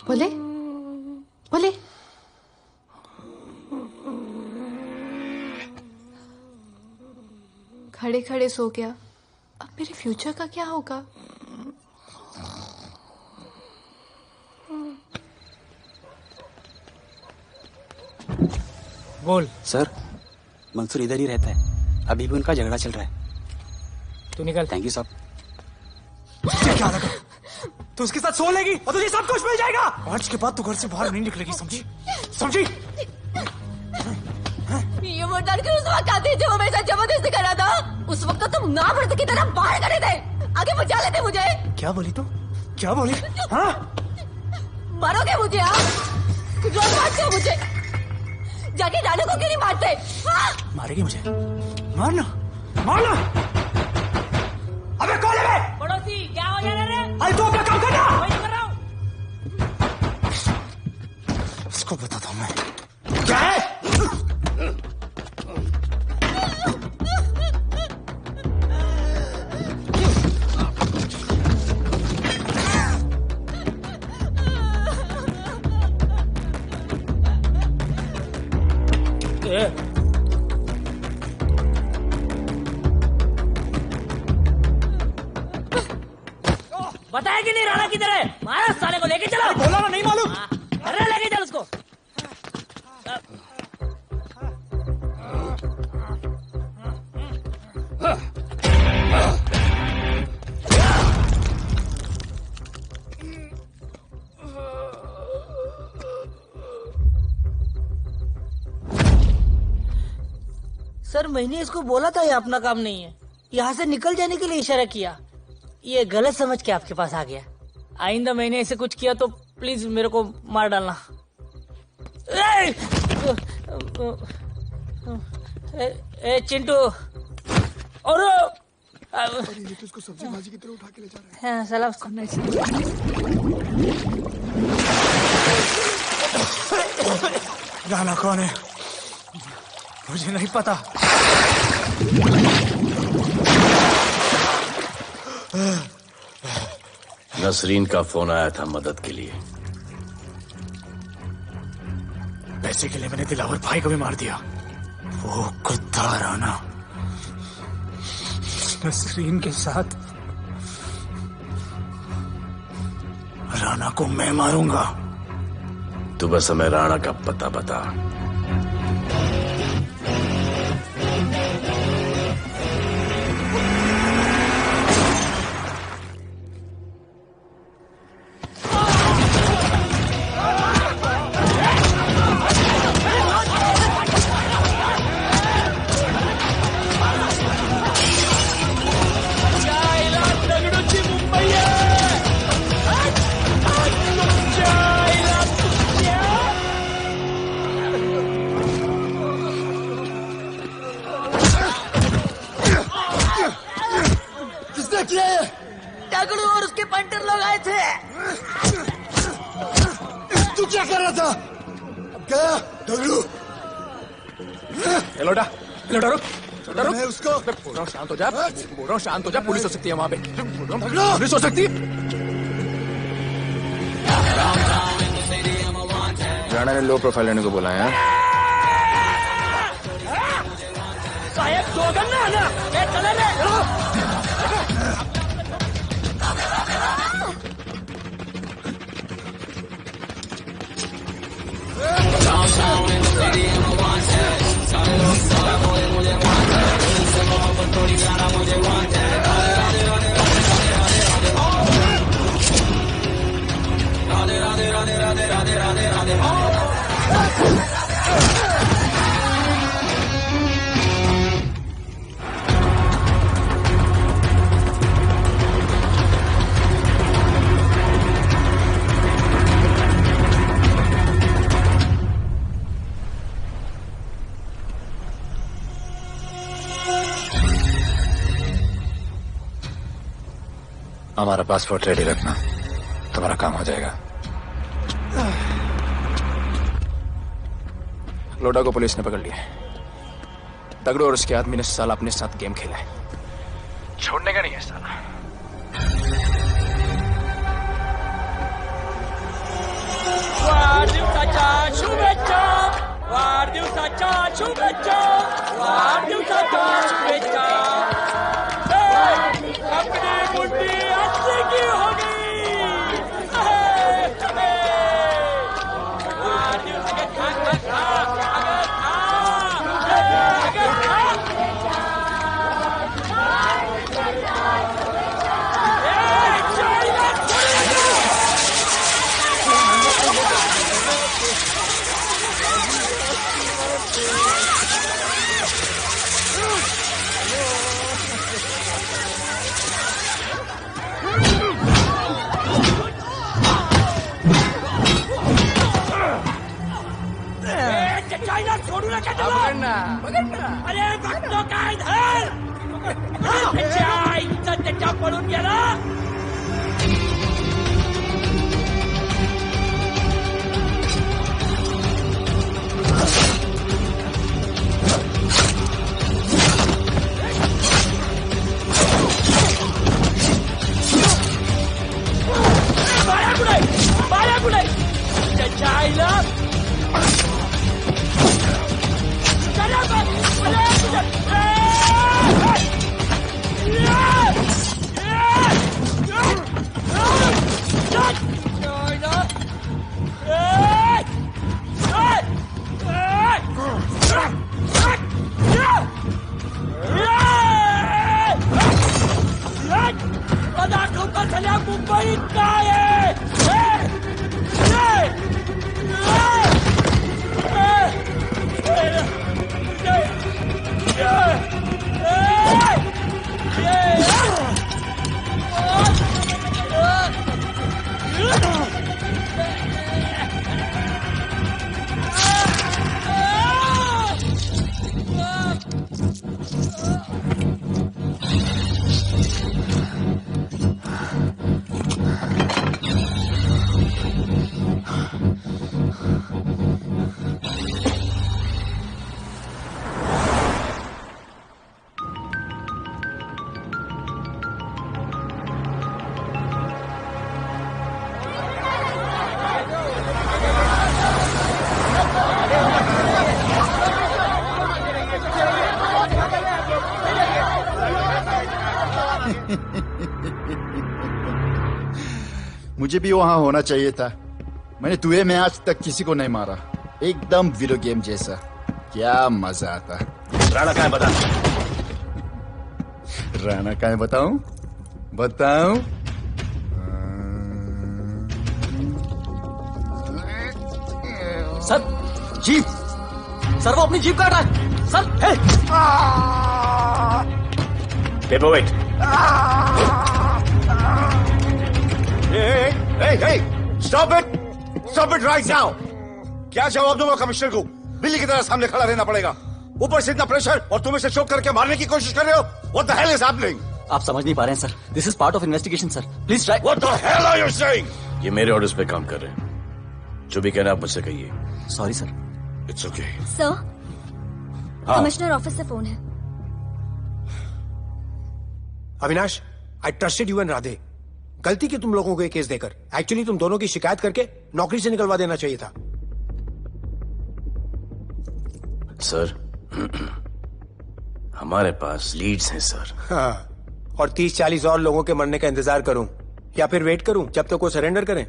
बोले बोले। खड़े खड़े सो गया, अब मेरे फ्यूचर का क्या होगा? बोल। सर, मंसूर इधर ही रहता है, अभी भी उनका झगड़ा चल रहा है। तू निकल। थैंक यू साहब। क्या लगा तू उसके साथ सो लेगी और तुझे सब कुछ मिल जाएगा। आज के बाद तू घर से बाहर नहीं निकलेगी, समझी? समझी? ये वो डर के उस वक्त आते जब वो मेरे साथ जबरदस्ती कर रहा था, उस वक्त तो तुम ना मर्द की तरह बाहर खड़े थे, आगे बचा लेते मुझे। क्या बोली तू? क्या बोली? हाँ? मारोगे मुझे? आप रोज मारते हो मुझे, जाके रानू को क्यों नहीं मारते? हाँ? मारेगी मुझे? मारना, मारना। अबे कौन है? पड़ोसी, क्या हो जा रहा है? अरे तू अपना काम करना। वही कर रहा हूँ। इसको बताता हूँ मैं क्या है। बताया कि नहीं राणा किधर है? मारा साले को, लेके चलो। बोला ना नहीं मालूम। अरे लेके चल उसको। सर, मैंने इसको बोला था ये अपना काम नहीं है, यहाँ से निकल जाने के लिए इशारा किया, ये गलत समझ के आपके पास आ गया। आइंदा मैंने ऐसे कुछ किया तो प्लीज मेरे को मार डालना। ए चिंटू, और ये तो इसको सब्जी भाजी की तरह उठा के ले जा रहा है। हाँ, साला उसको राणा कौन है मुझे नहीं पता। नसरीन का फोन आया था मदद के लिए। पैसे के लिए मैंने दिलावर भाई को भी मार दिया। वो कुत्ता राणा नसरीन के साथ, राणा को मैं मारूंगा। तू बस हमें राणा का पता बता। दगड़ू और उसके पंटर लोग आए थे। तू क्या कर रहा था? गया दगड़ू। लोटा लोटा रुक, रुक। मैं उसको बोल रहा हूँ शांत हो जा, बोल रहा हूँ शांत हो जा। पुलिस हो सकती है वहाँ पे, पुलिस हो सकती है। राणा ने लो प्रोफाइल लेने को बोला है। साहब जोगन ना आना, चले रे। हमारा पासपोर्ट रेडी रखना, तुम्हारा काम हो जाएगा। लोटा को पुलिस ने पकड़ लिया। दगड़ू और उसके आदमी ने साला अपने साथ गेम खेला है, छोड़ने का नहीं है साला। वाढदिवसाच्या शुभेच्छा, वाढदिवसाच्या शुभेच्छा, वाढदिवसाच्या शुभेच्छा। लेके चलो। अरे भक्तों का इधर पीछे आई सच्चा पड़ून गेला। बाया कुठे त्याच्या आईला मुंबईत काय मुझे भी वहां होना चाहिए था। मैंने तुए में आज तक किसी को नहीं मारा। एकदम वीडियो गेम जैसा। क्या मजा आता। राणा कहाँ है बता। राणा कहाँ है बताऊं? बताऊं? सर जीप, सर वो अपनी जीप काट रहा है sir. Paperweight. Hey, stop it right now! क्या जवाब दूंगा कमिश्नर को? बिल्ली की तरह सामने खड़ा रहना पड़ेगा। ऊपर से इतना प्रेशर और तुम इसे चोक करके मारने की कोशिश कर रहे हो। What the hell is happening? आप समझ नहीं पा रहे हैं sir. This is part of investigation sir. Please try. What the hell are you saying? ये मेरे ऑर्डर्स पे काम कर रहे हैं। जो भी कहना आप मुझसे कहिए। Sorry sir. It's okay. Sir, commissioner office से फोन है। अविनाश, आई ट्रस्टेड यू एंड राधे। गलती की तुम लोगों को ये केस देकर। एक्चुअली तुम दोनों की शिकायत करके नौकरी से निकलवा देना चाहिए था। सर हमारे पास लीड्स हैं सर। हाँ, और 30-40 और लोगों के मरने का इंतजार करूं या फिर वेट करूं जब तक वो सरेंडर करें?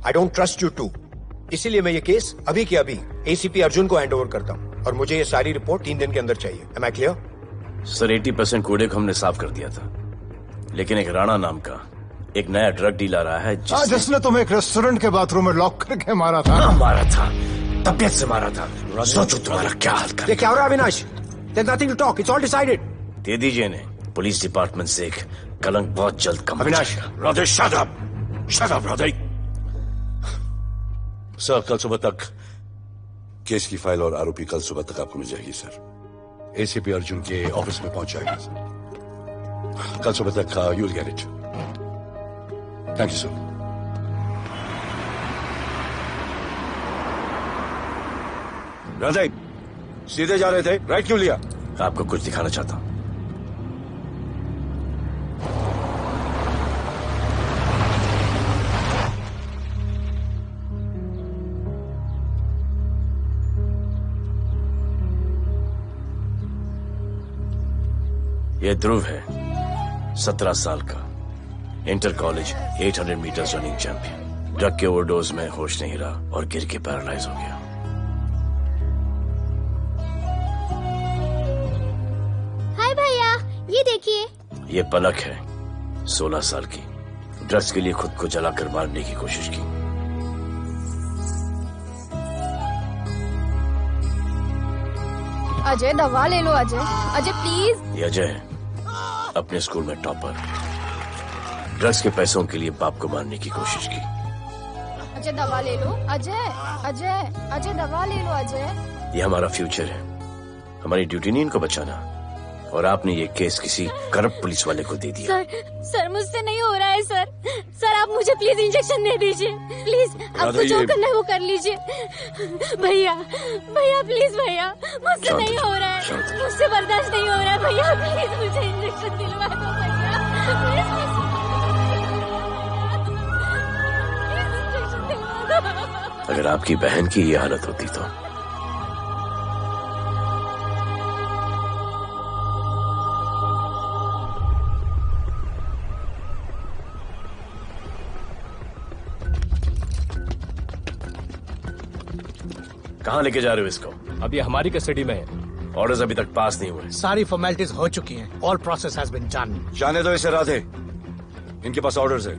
I don't trust you too. इसीलिए मैं ये केस अभी के अभी एसीपी अर्जुन को हैंड ओवर करता हूं और मुझे ये सारी रिपोर्ट 3 दिन के अंदर चाहिए। M I clear? सर 80% कूड़े को हमने साफ कर दिया था, लेकिन एक राणा नाम का एक नया ड्रग डीलर आया है जिसने तुम्हें एक रेस्टोरेंट के बाथरूम में लॉक करके मारा था। मारा था, तबीयत से मारा था। सोचो तुम्हारा क्या हाल कर। ये क्या हो रहा है Avinash? There's nothing to talk. It's all decided. दे दीजिए इन्हें। पुलिस डिपार्टमेंट से एक कलंक बहुत जल्द कम। Avinash, Radhe shut up! Shut up, Radhe. Sir कल सुबह तक केस की फाइल और आरोपी कल सुबह तक आपको मिल जाएगी सर। एसीपी अर्जुन के ऑफिस में पहुंच जाएगी सर। कल सुबह तक you will get it. Thank you sir. Radhe सीधे जा रहे थे, राइट क्यों लिया? आपको कुछ दिखाना चाहता हूं। ये ध्रुव है, 17 साल का, inter college 800 metre running champion. Drug के ओवरडोज में होश नहीं रहा और गिर के पैरालाइज हो गया। हाय भैया, ये देखिए। ये पलक है, 16 साल की। ड्रग्स के लिए खुद को जलाकर मारने की कोशिश की। अजय दवा ले लो। अजय, अजय प्लीज। ये अजय है, अपने स्कूल में टॉपर। ड्रग्स के पैसों के लिए बाप को मारने की कोशिश की। अजय दवा ले लो। अजय, अजय, अजय दवा ले लो। अजय ये हमारा फ्यूचर है, हमारी ड्यूटी नहीं इनको बचाना। और आपने ये केस किसी करप्ट पुलिस वाले को दे दिया। सर मुझसे नहीं हो रहा है सर। सर आप मुझे प्लीज इंजेक्शन दे दीजिए प्लीज। आपको जो करना है वो कर लीजिए। भैया भैया प्लीज भैया, मुझसे नहीं हो रहा है, मुझसे बर्दाश्त नहीं हो रहा है भैया, प्लीज मुझे इंजेक्शन दिलवा दो भैया, अगर आपकी बहन की ये हालत होती तो कहाँ लेके जा रहे हो इसको? अभी हमारी कस्टडी में है। ऑर्डर्स अभी तक पास नहीं हुए। सारी फॉर्मेलिटीज हो चुकी हैं। All process has been done. जाने दो इसे राधे, इनके पास ऑर्डर्स है।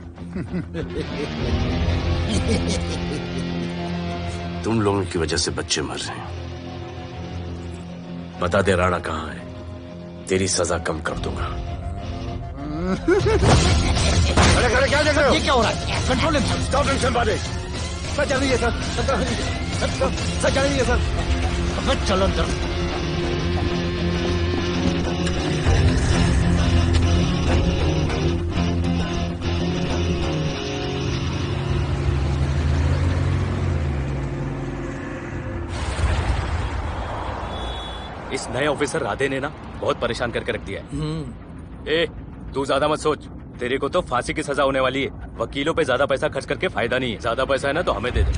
तुम लोगों की वजह से बच्चे मर रहे हैं। बता दे राणा कहाँ है, तेरी सजा कम कर दूंगा। अरे अरे क्या देख रहे हो? ये क्या हो रहा है? Control himself. Stop him somebody. Sir चल रही है सर, सर चल रही है सर। चलो अंदर। इस नए ऑफिसर राधे ने ना बहुत परेशान करके रख दिया है। ए, तू ज्यादा मत सोच, तेरे को तो फांसी की सजा होने वाली है। वकीलों पे ज्यादा पैसा खर्च करके फायदा नहीं है। ज्यादा पैसा है ना तो हमें दे दे।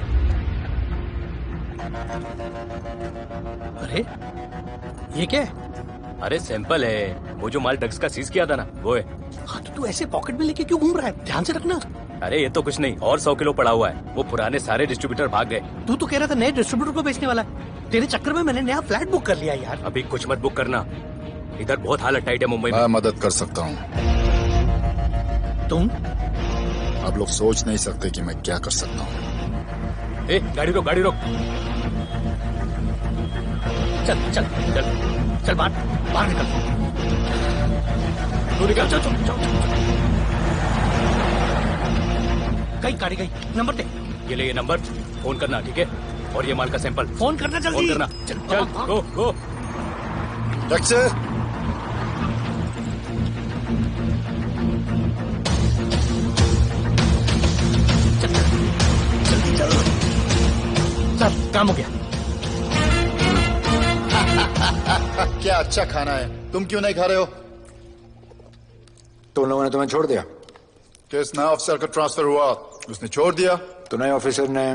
अरे ये क्या है? अरे सैंपल है, वो जो माल ड्रग्स का सीज किया था ना वो है। हाँ तो तू ऐसे पॉकेट में लेके क्यों घूम रहा है? ध्यान से रखना। अरे ये तो कुछ नहीं, और 100 किलो पड़ा हुआ है। वो पुराने सारे डिस्ट्रीब्यूटर भाग गए। तू तो कह रहा था नए डिस्ट्रीब्यूटर को बेचने वाला है। तेरे चक्कर में मैंने नया फ्लैट बुक कर लिया यार। अभी कुछ मत बुक करना, इधर बहुत हालत टाइट है मुंबई में। मैं मदद कर सकता हूँ। तुम? आप लोग सोच नहीं सकते कि मैं क्या कर सकता हूँ। ए, गाड़ी रोक, गाड़ी रोक। चल चल चल चल बाहर निकल। तू निकल। चल चल चल। कहीं गाड़ी गई, नंबर दे। ये ले, ये नंबर, फोन करना ठीक है। और ये माल का सैंपल फोन करना जल्दी। फोन करना। चल गो गो। चल काम हो गया। क्या अच्छा खाना है, तुम क्यों नहीं खा रहे हो? तो उन लोगों ने तुम्हें छोड़ दिया? किस नए ऑफिसर का ट्रांसफर हुआ उसने छोड़ दिया? तो नए ऑफिसर ने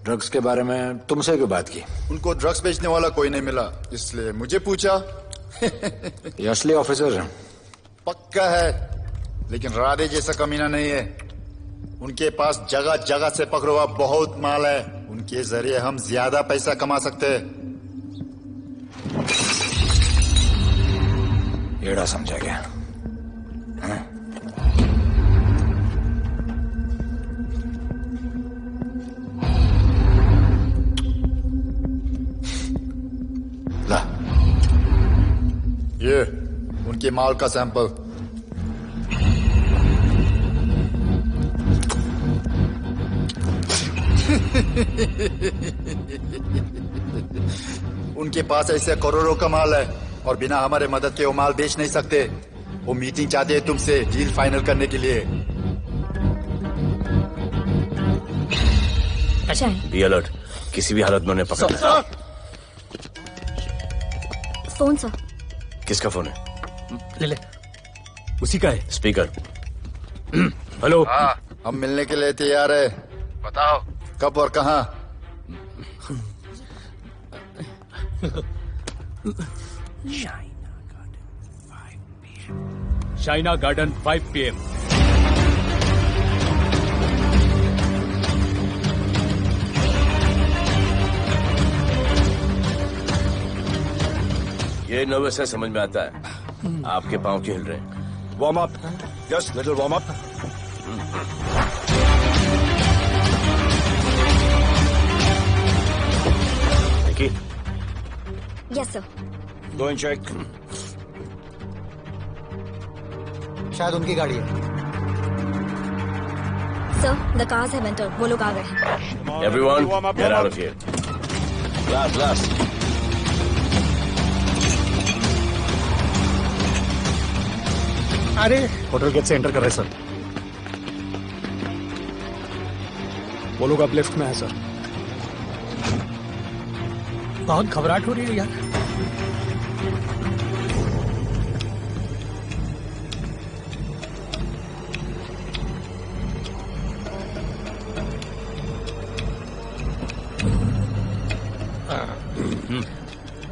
ड्रग्स के बारे में तुमसे क्यों बात की? उनको ड्रग्स बेचने वाला कोई नहीं मिला, इसलिए मुझे पूछा। ये असली ऑफिसर है? पक्का है, लेकिन राधे जैसा कमीना नहीं है। उनके पास जगह जगह से पकड़ा हुआ बहुत माल है, उनके जरिए हम ज्यादा पैसा कमा सकते हैं। एड़ा समझा गया? हाँ? ला, ये उनके माल का सैंपल। उनके पास ऐसे करोड़ों का माल है और बिना हमारे मदद के वो माल बेच नहीं सकते। वो मीटिंग चाहते हैं तुमसे डील फाइनल करने के लिए। बी अलर्ट, किसी भी हालत में उन्हें पकड़ना। Phone sir. किसका फोन है? ले ले, उसी का है। स्पीकर। हेलो। हाँ, हम मिलने के लिए तैयार है, बताओ कब और कहाँ? Shaina garden 5 PM। ये नर्वस है, समझ में आता है। आपके पांव क्यों हिल रहे हैं? Warm up, just little warm up. Yes sir. Go and check. शायद उनकी गाड़ी है। Sir the cars have entered, वो लोग आ गए हैं। Everyone, get out of here. Last last. अरे होटल गेट से एंटर कर रहे सर। वो लोग अब लिफ्ट में है सर। बहुत घबराहट हो रही है यार।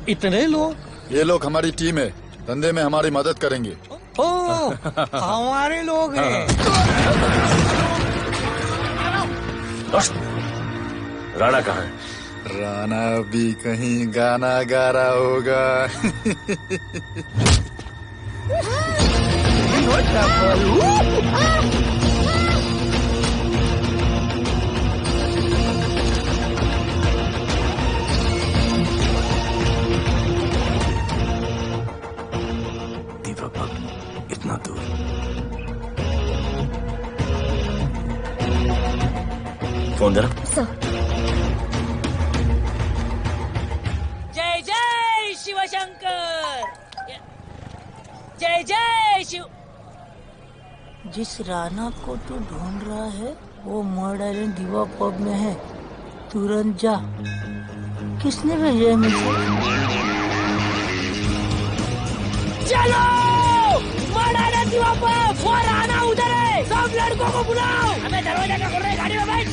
इतने लोग? ये लोग हमारी टीम है, धंधे में हमारी मदद करेंगे। ओ, हमारे लोग हैं। राणा कहाँ है? राणा भी कहीं गाना गा रहा होगा। इतना दूर। फोन जरा। जय जय शिवशंकर, जय जय शिव। जिस राणा को तू ढूंढ रहा है वो मर्ड आइलैंड दीवा पब में है, तुरंत जा। किसने भेजा है मुझे? चलो मर्ड आइलैंड दीवा पब, वो राणा उधर है, सब लड़कों को बुलाओ। हमें दरवाजा क्या खोल रहे, गाड़ी में बैठ।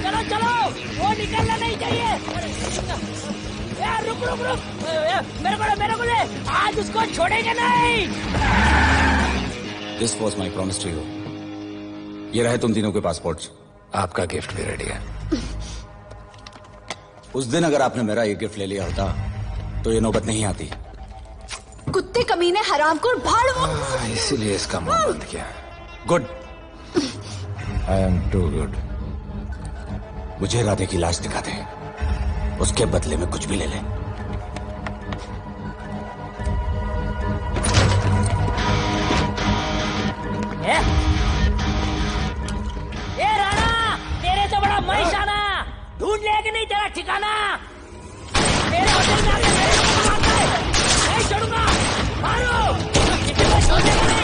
चलो चलो, वो निकलना नहीं चाहिए। यार रुक रुक रुक, मेरे को ले, आज उसको छोड़ेंगे नहीं। This was my promise to you. ये रहे तुम तीनों के पासपोर्ट्स। आपका गिफ्ट भी रेडी है। उस दिन अगर आपने मेरा ये गिफ्ट ले लिया होता तो ये नौबत नहीं आती। कुत्ते कमीने हरामखोर भाड़। इसीलिए इसका मुंह बंद किया। Good. I am too good. मुझे राधे की लाश दिखा दे, उसके बदले में कुछ भी ले ले। ए राणा, तेरे से बड़ा मैं शाना, ढूंढ ले कि नहीं तेरा ठिकाना। मेरे होटल में आके मेरे को मारता है, नहीं छोड़ूंगा। मारो, किसी को छोड़ेगा नहीं।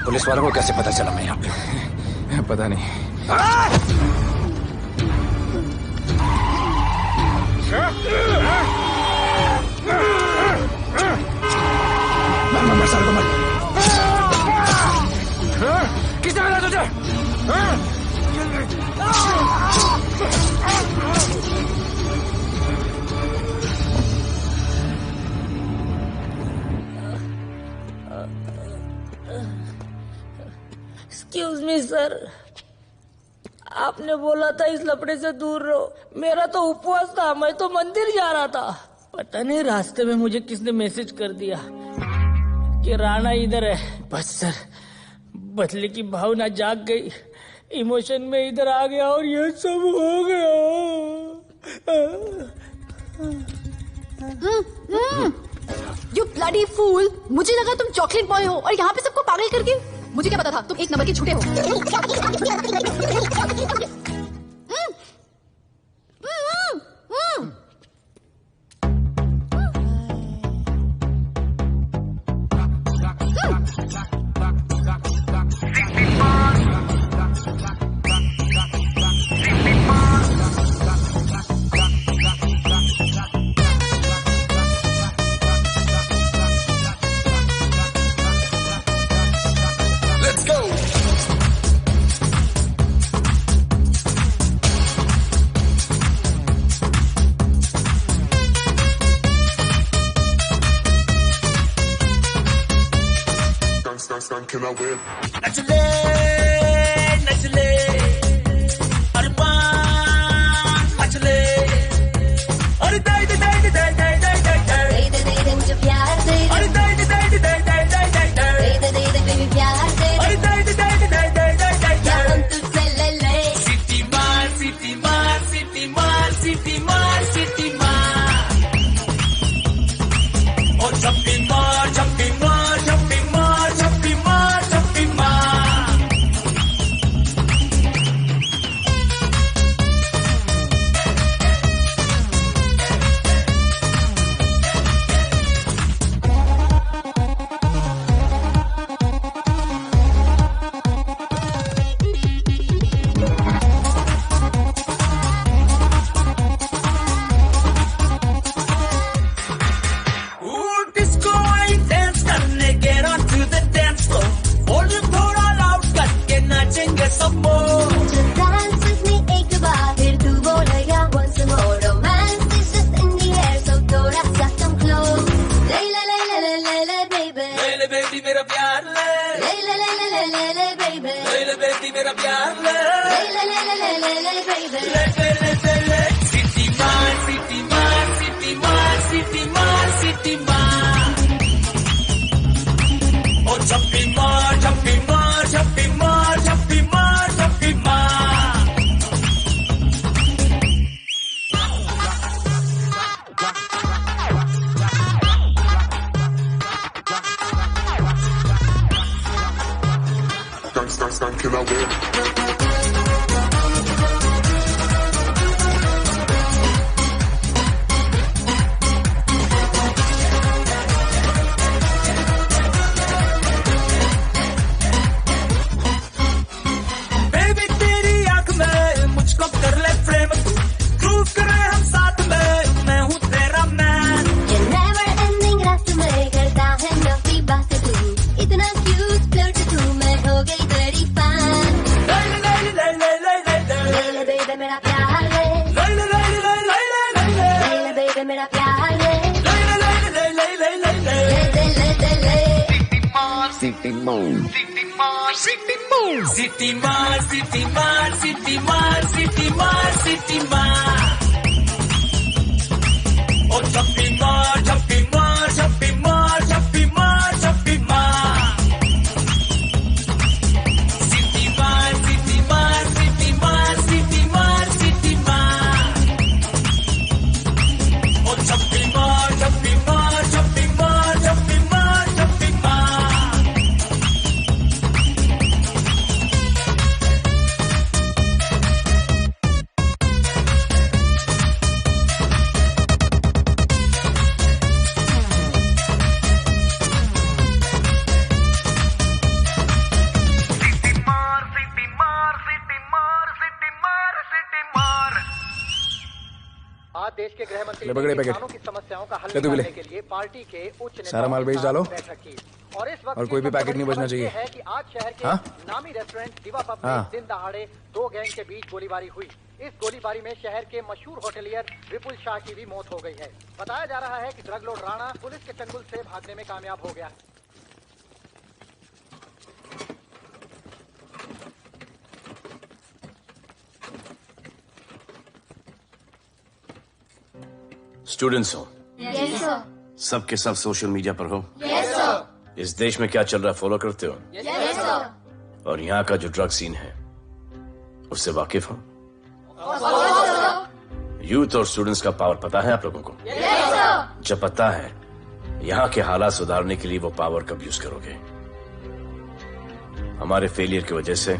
पुलिस वालों को कैसे पता चला मैं यहाँ पे? पता नहीं। किसने मिला तुझे? एक्सक्यूज मी सर, आपने बोला था इस लफड़े से दूर रहो। मेरा तो उपवास था, मैं तो मंदिर जा रहा था। पता नहीं रास्ते में मुझे किसने मैसेज कर दिया कि राणा इधर है। बस सर, बदले की भावना जाग गई, इमोशन में इधर आ गया और ये सब हो गया। You bloody fool! मुझे लगा तुम चॉकलेट बॉय हो और यहाँ पे सबको पागल करके। मुझे क्या पता था तुम एक नंबर के झूठे हो। Can I win? नचले नचले अरमान नचले अरे दाई दाई दाई दाई दाई दाई दाई दे दे दे मुझे प्यार दे अरे दाई दाई दाई दाई दाई दाई दाई दे दे दे बेबी प्यार दे अरे दाई दाई दाई दाई दाई दाई दाई क्या हम तुझसे ले ले सिटी मार सिटी मार सिटी मार सिटी मार सिटी मार और छप्पी मार छप्पी मार छप्पी मार छप्पी मार छप्पी मार डिस्को आई डांस करने get on to the dance floor volume थोड़ा लाउड करके नाचेंगे सब लोग Dance with me एक बार फिर तू बोलेगा once more romance is just in the air so थोड़ा सा come close ले ले ले ले ले ले ले baby ले ले बेटी मेरा प्यार ले ले ले ले ले ले ले ले baby ले ले बेटी मेरा प्यार ले ले ले ले ले ले ले ले baby ले ले ले ले ले सिटी मार सिटी मार सिटी मार सिटी मार सिटी मार और छप्पी मार छप्पी मार छप्पी मार छप्पी मार छप्पी मार Can I win? बेबी तेरी आंख में मुझको कर ले फ्रेम तू प्रूव करे हम साथ में मैं हूँ तेरा मैन ये never ending रात में करता है नौकरी बात तू इतना cute flirt तू मैं हो गई तेरी fan ले ले ले ले ले ले ले ले ले baby मेरा प्यार ले ले ले ले ले ले ले ले ले ले baby मेरा प्यार ले ले ले ले ले ले ले ले ले ले ले ले City Mall. सिटी मार सिटी मार सिटी मार सिटी मार सिटी मार और छप्पी मार छप्पी मार छप्पी मार छप्पी मार छप्पी मार सिटी मार सिटी मार सिटी मार सिटी मार सिटी मार और छप्पी मार छप्पी मार छप्पी मार छप्पी मार छप्पी मार आज देश के गृह मंत्री ले पकड़े पैकेट। किसानों की समस्याओं का हल ले तू भी ले। निकालने के लिए पार्टी के उच्च सारा माल बेच डालो। बैठक की और इस वक्त और कोई भी पैकेट नहीं बचना चाहिए। है कि आज शहर के हाँ? नामी रेस्टोरेंट दिवा पब में हाँ। दिन दहाड़े दो गैंग के बीच गोलीबारी हुई। इस गोलीबारी में शहर के मशहूर होटलियर विपुल शाह की भी मौत हो गई है। बताया जा रहा है कि ड्रग लॉर्ड राणा पुलिस के चंगुल से भागने में कामयाब हो गया। स्टूडेंट्स हो Yes sir सबके सब सोशल मीडिया पर हो Yes sir इस देश में क्या चल रहा है फॉलो करते हो Yes sir और यहाँ का जो ड्रग सीन है उससे वाकिफ हो? यूथ और स्टूडेंट्स का पावर पता है आप लोगों को? जब पता है, यहाँ के हालात सुधारने के लिए वो पावर कब यूज करोगे? हमारे फेलियर की वजह से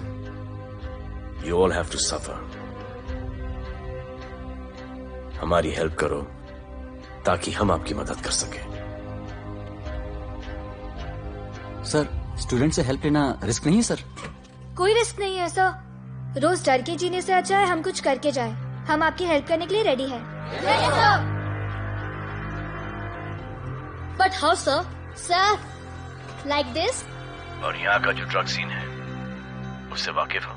you all have to suffer. हमारी हेल्प करो ताकि हम आपकी मदद कर सकें। सर, स्टूडेंट से हेल्प लेना रिस्क नहीं है सर? कोई रिस्क नहीं है सर। रोज डर के जीने से अच्छा है हम कुछ करके जाए। हम आपकी हेल्प करने के लिए रेडी हैं। But how sir? Sir, like this? और यहाँ का जो ड्रग सीन है उससे वाकिफ हो?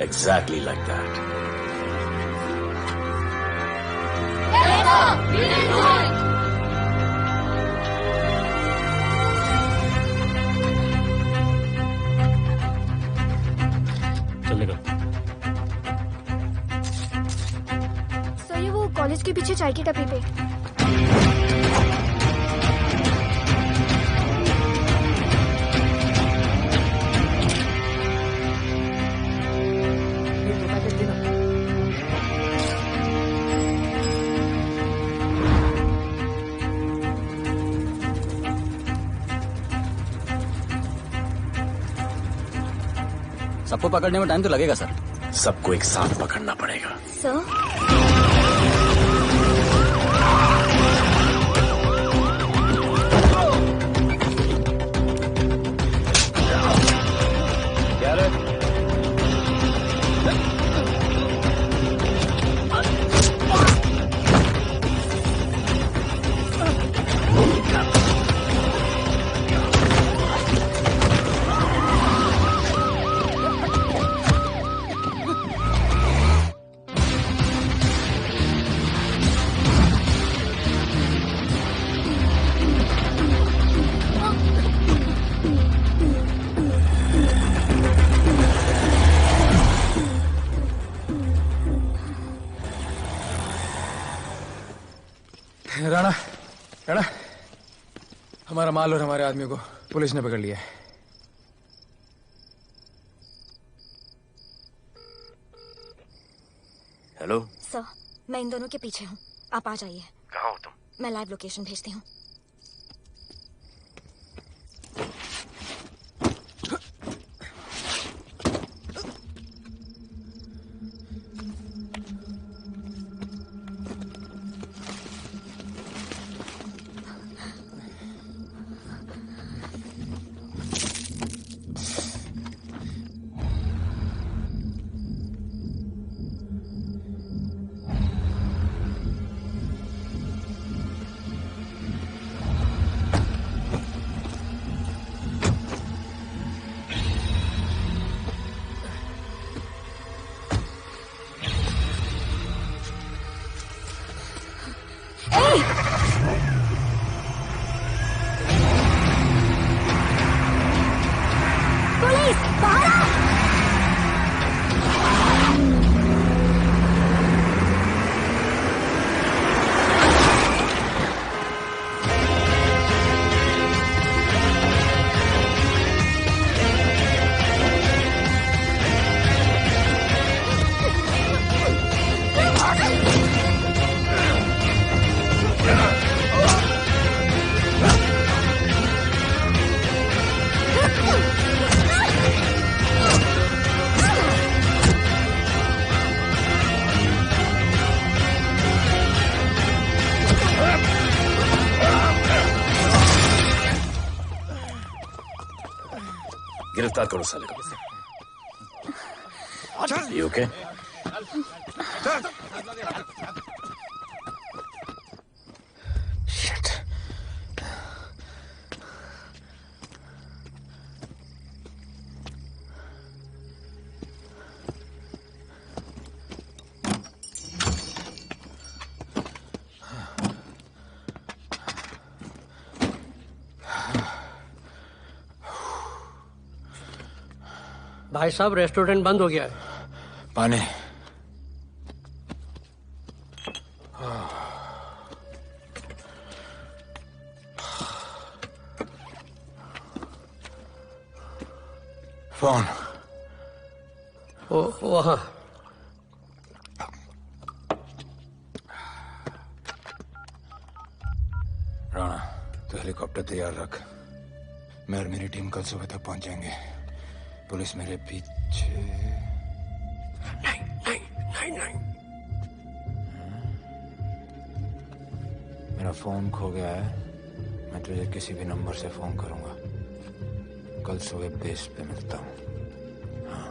Exactly like that. चलेगा। सर, ये वो कॉलेज के पीछे चाय की टपरी पे। सबको पकड़ने में टाइम तो लगेगा सर। सबको एक साथ पकड़ना पड़ेगा। सर, राणा, हमारा माल और हमारे आदमियों को पुलिस ने पकड़ लिया है। हेलो सर, मैं इन दोनों के पीछे हूँ। आप आ जाइए। कहाँ हो तुम? मैं लाइव लोकेशन भेजती हूँ। गिरफ्तार करो साले को। You okay? Shit. भाई साहब, रेस्टोरेंट बंद हो गया है। पानी। फोन वहाँ। राणा, तो हेलीकॉप्टर तैयार रख। मैं और मेरी टीम कल सुबह तक पहुंच जाएंगे। पुलिस मेरे पीछे नहीं। मेरा फोन खो गया है। मैं तुझे किसी भी नंबर से फोन करूंगा। कल सुबह बेस पे मिलता हूँ। हाँ।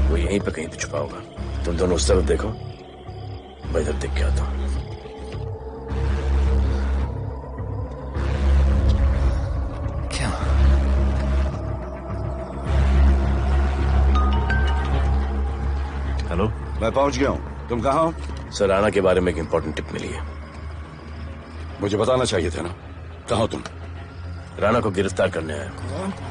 वो यहीं पे कहीं पे छुपा होगा। तुम दोनों उस तरफ देखो, मैं इधर देख के आता हूँ। हेलो, मैं पहुंच गया हूं। तुम कहाँ हो? सर, राणा के बारे में एक इंपॉर्टेंट टिप मिली है। मुझे बताना चाहिए था ना। कहाँ हो तुम? राणा को गिरफ्तार करने आया हूं।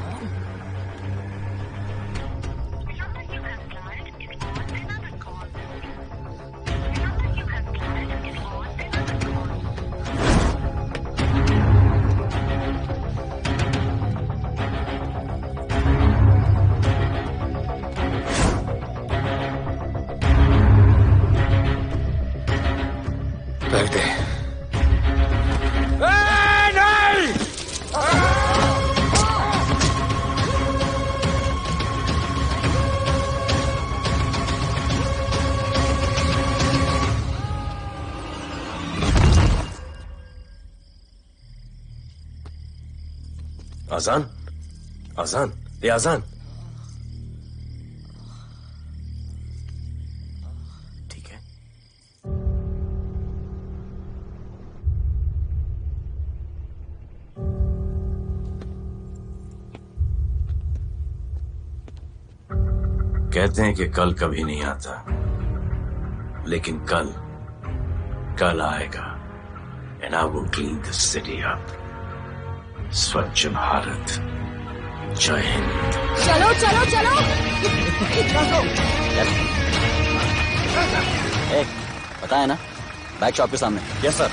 आजान, आजान, ये आजान। ठीक है। कहते हैं कि कल कभी नहीं आता, लेकिन कल आएगा। And I will clean this city up. स्वच्छ भारत। जय हिंद। चलो चलो चलो। पता है ना, बैक शॉप के सामने। Yes sir.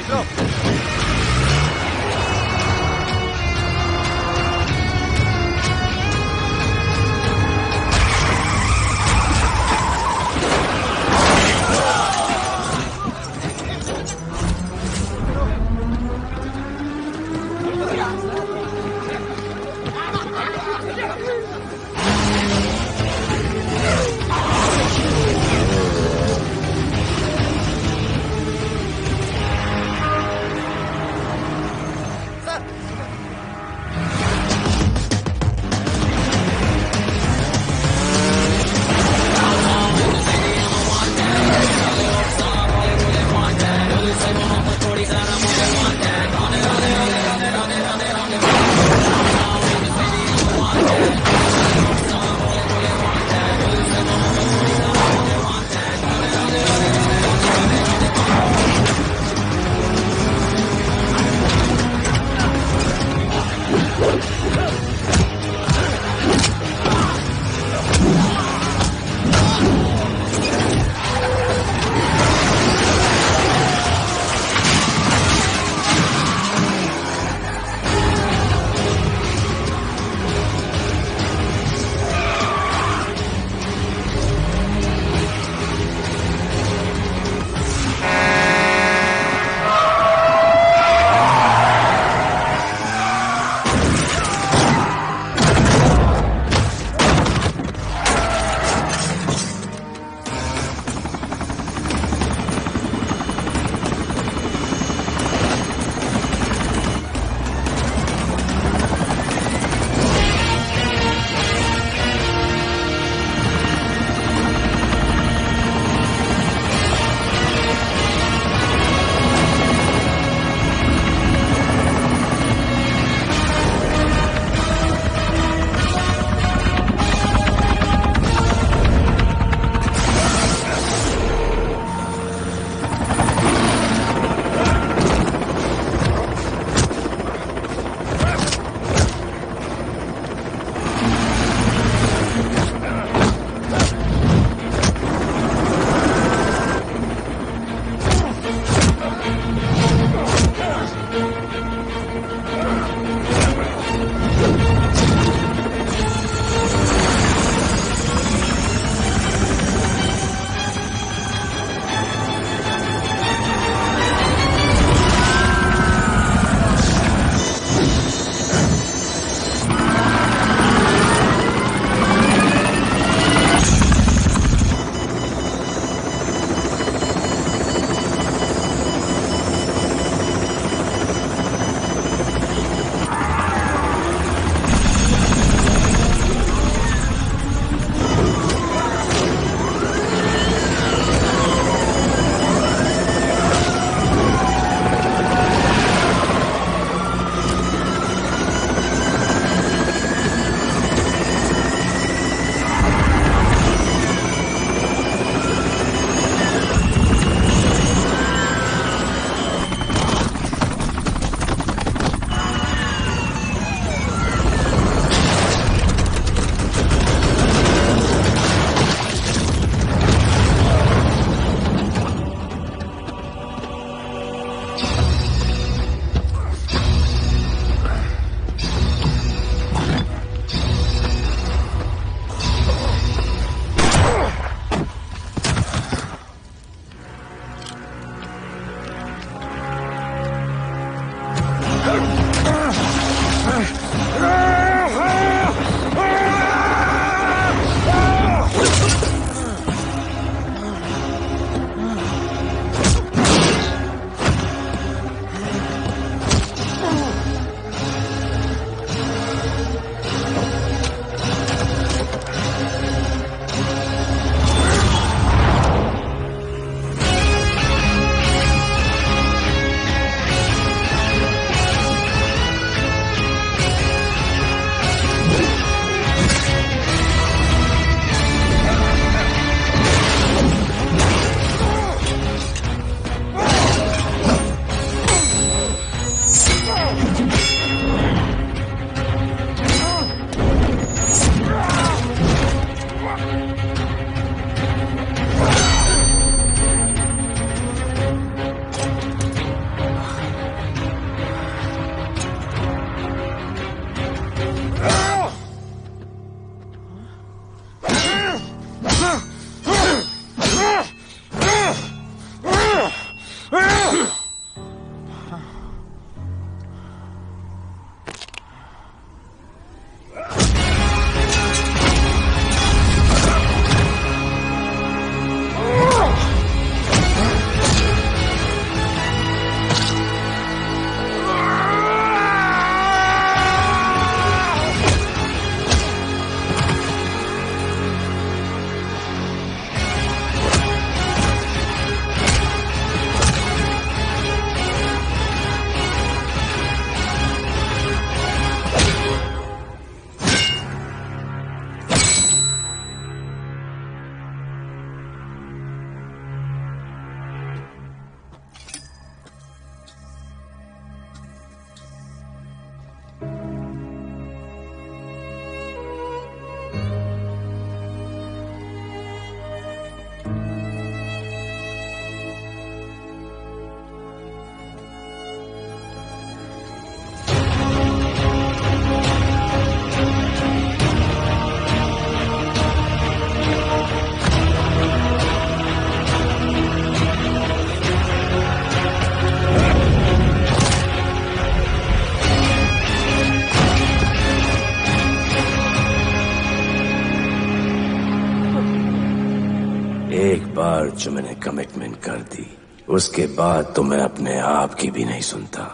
बार जो मैंने कमिटमेंट कर दी, उसके बाद तो मैं अपने आप की भी नहीं सुनता।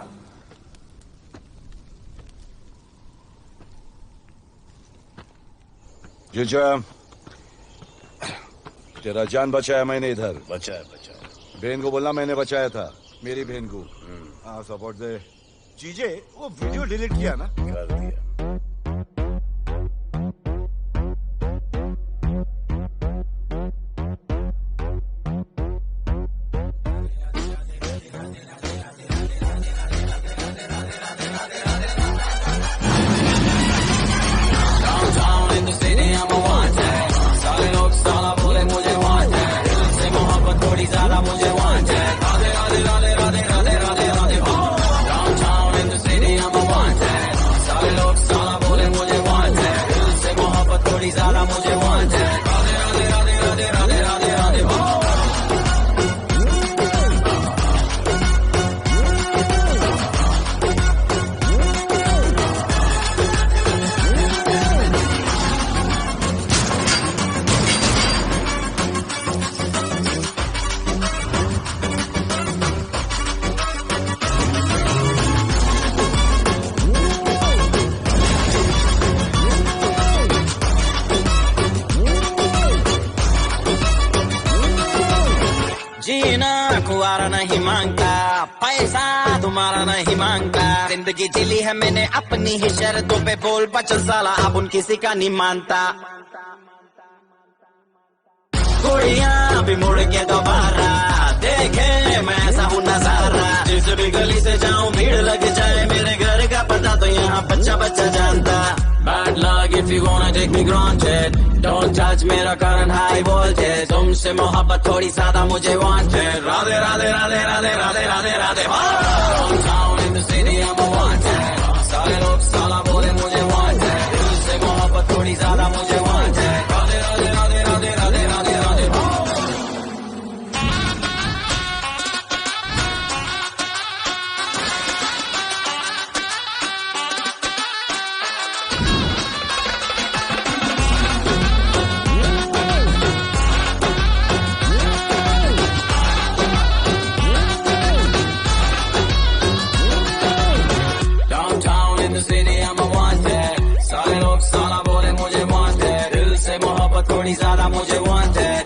जीजा, तेरा जान बचाया मैंने इधर। बचाया। बहन को बोलना मैंने बचाया था, मेरी बहन को। हाँ, सपोर्ट दे। चीजे वो वीडियो डिलीट किया ना? कर दिया। नहीं मांगता, पैसा तुम्हारा नहीं मांगता, जिंदगी जिली है मैंने अपनी ही शर्तों पे, बोल बचल साला अब उन किसी का नहीं मानता। कुड़ियाँ भी मुड़ के दोबारा देखे मैं ऐसा हूँ नजारा, जिस भी गली से जाऊँ भीड़ लग जाए, मेरे घर का पता तो यहाँ बच्चा बच्चा जानता। Bad luck if you wanna take me granted, don't touch मेरा current high voltage, तुमसे मोहब्बत थोड़ी ज्यादा मुझे wanted, Radhe Radhe Radhe Radhe Radhe Radhe Radhe. Downtown in the city I'm a wanted, सारे लोग साला बोले मुझे wanted, तुमसे मोहब्बत थोड़ी ज्यादा मुझे wanted, राधे राधे राधे राधे राधे राधे राधे। थोड़ी ज्यादा मुझे wanted,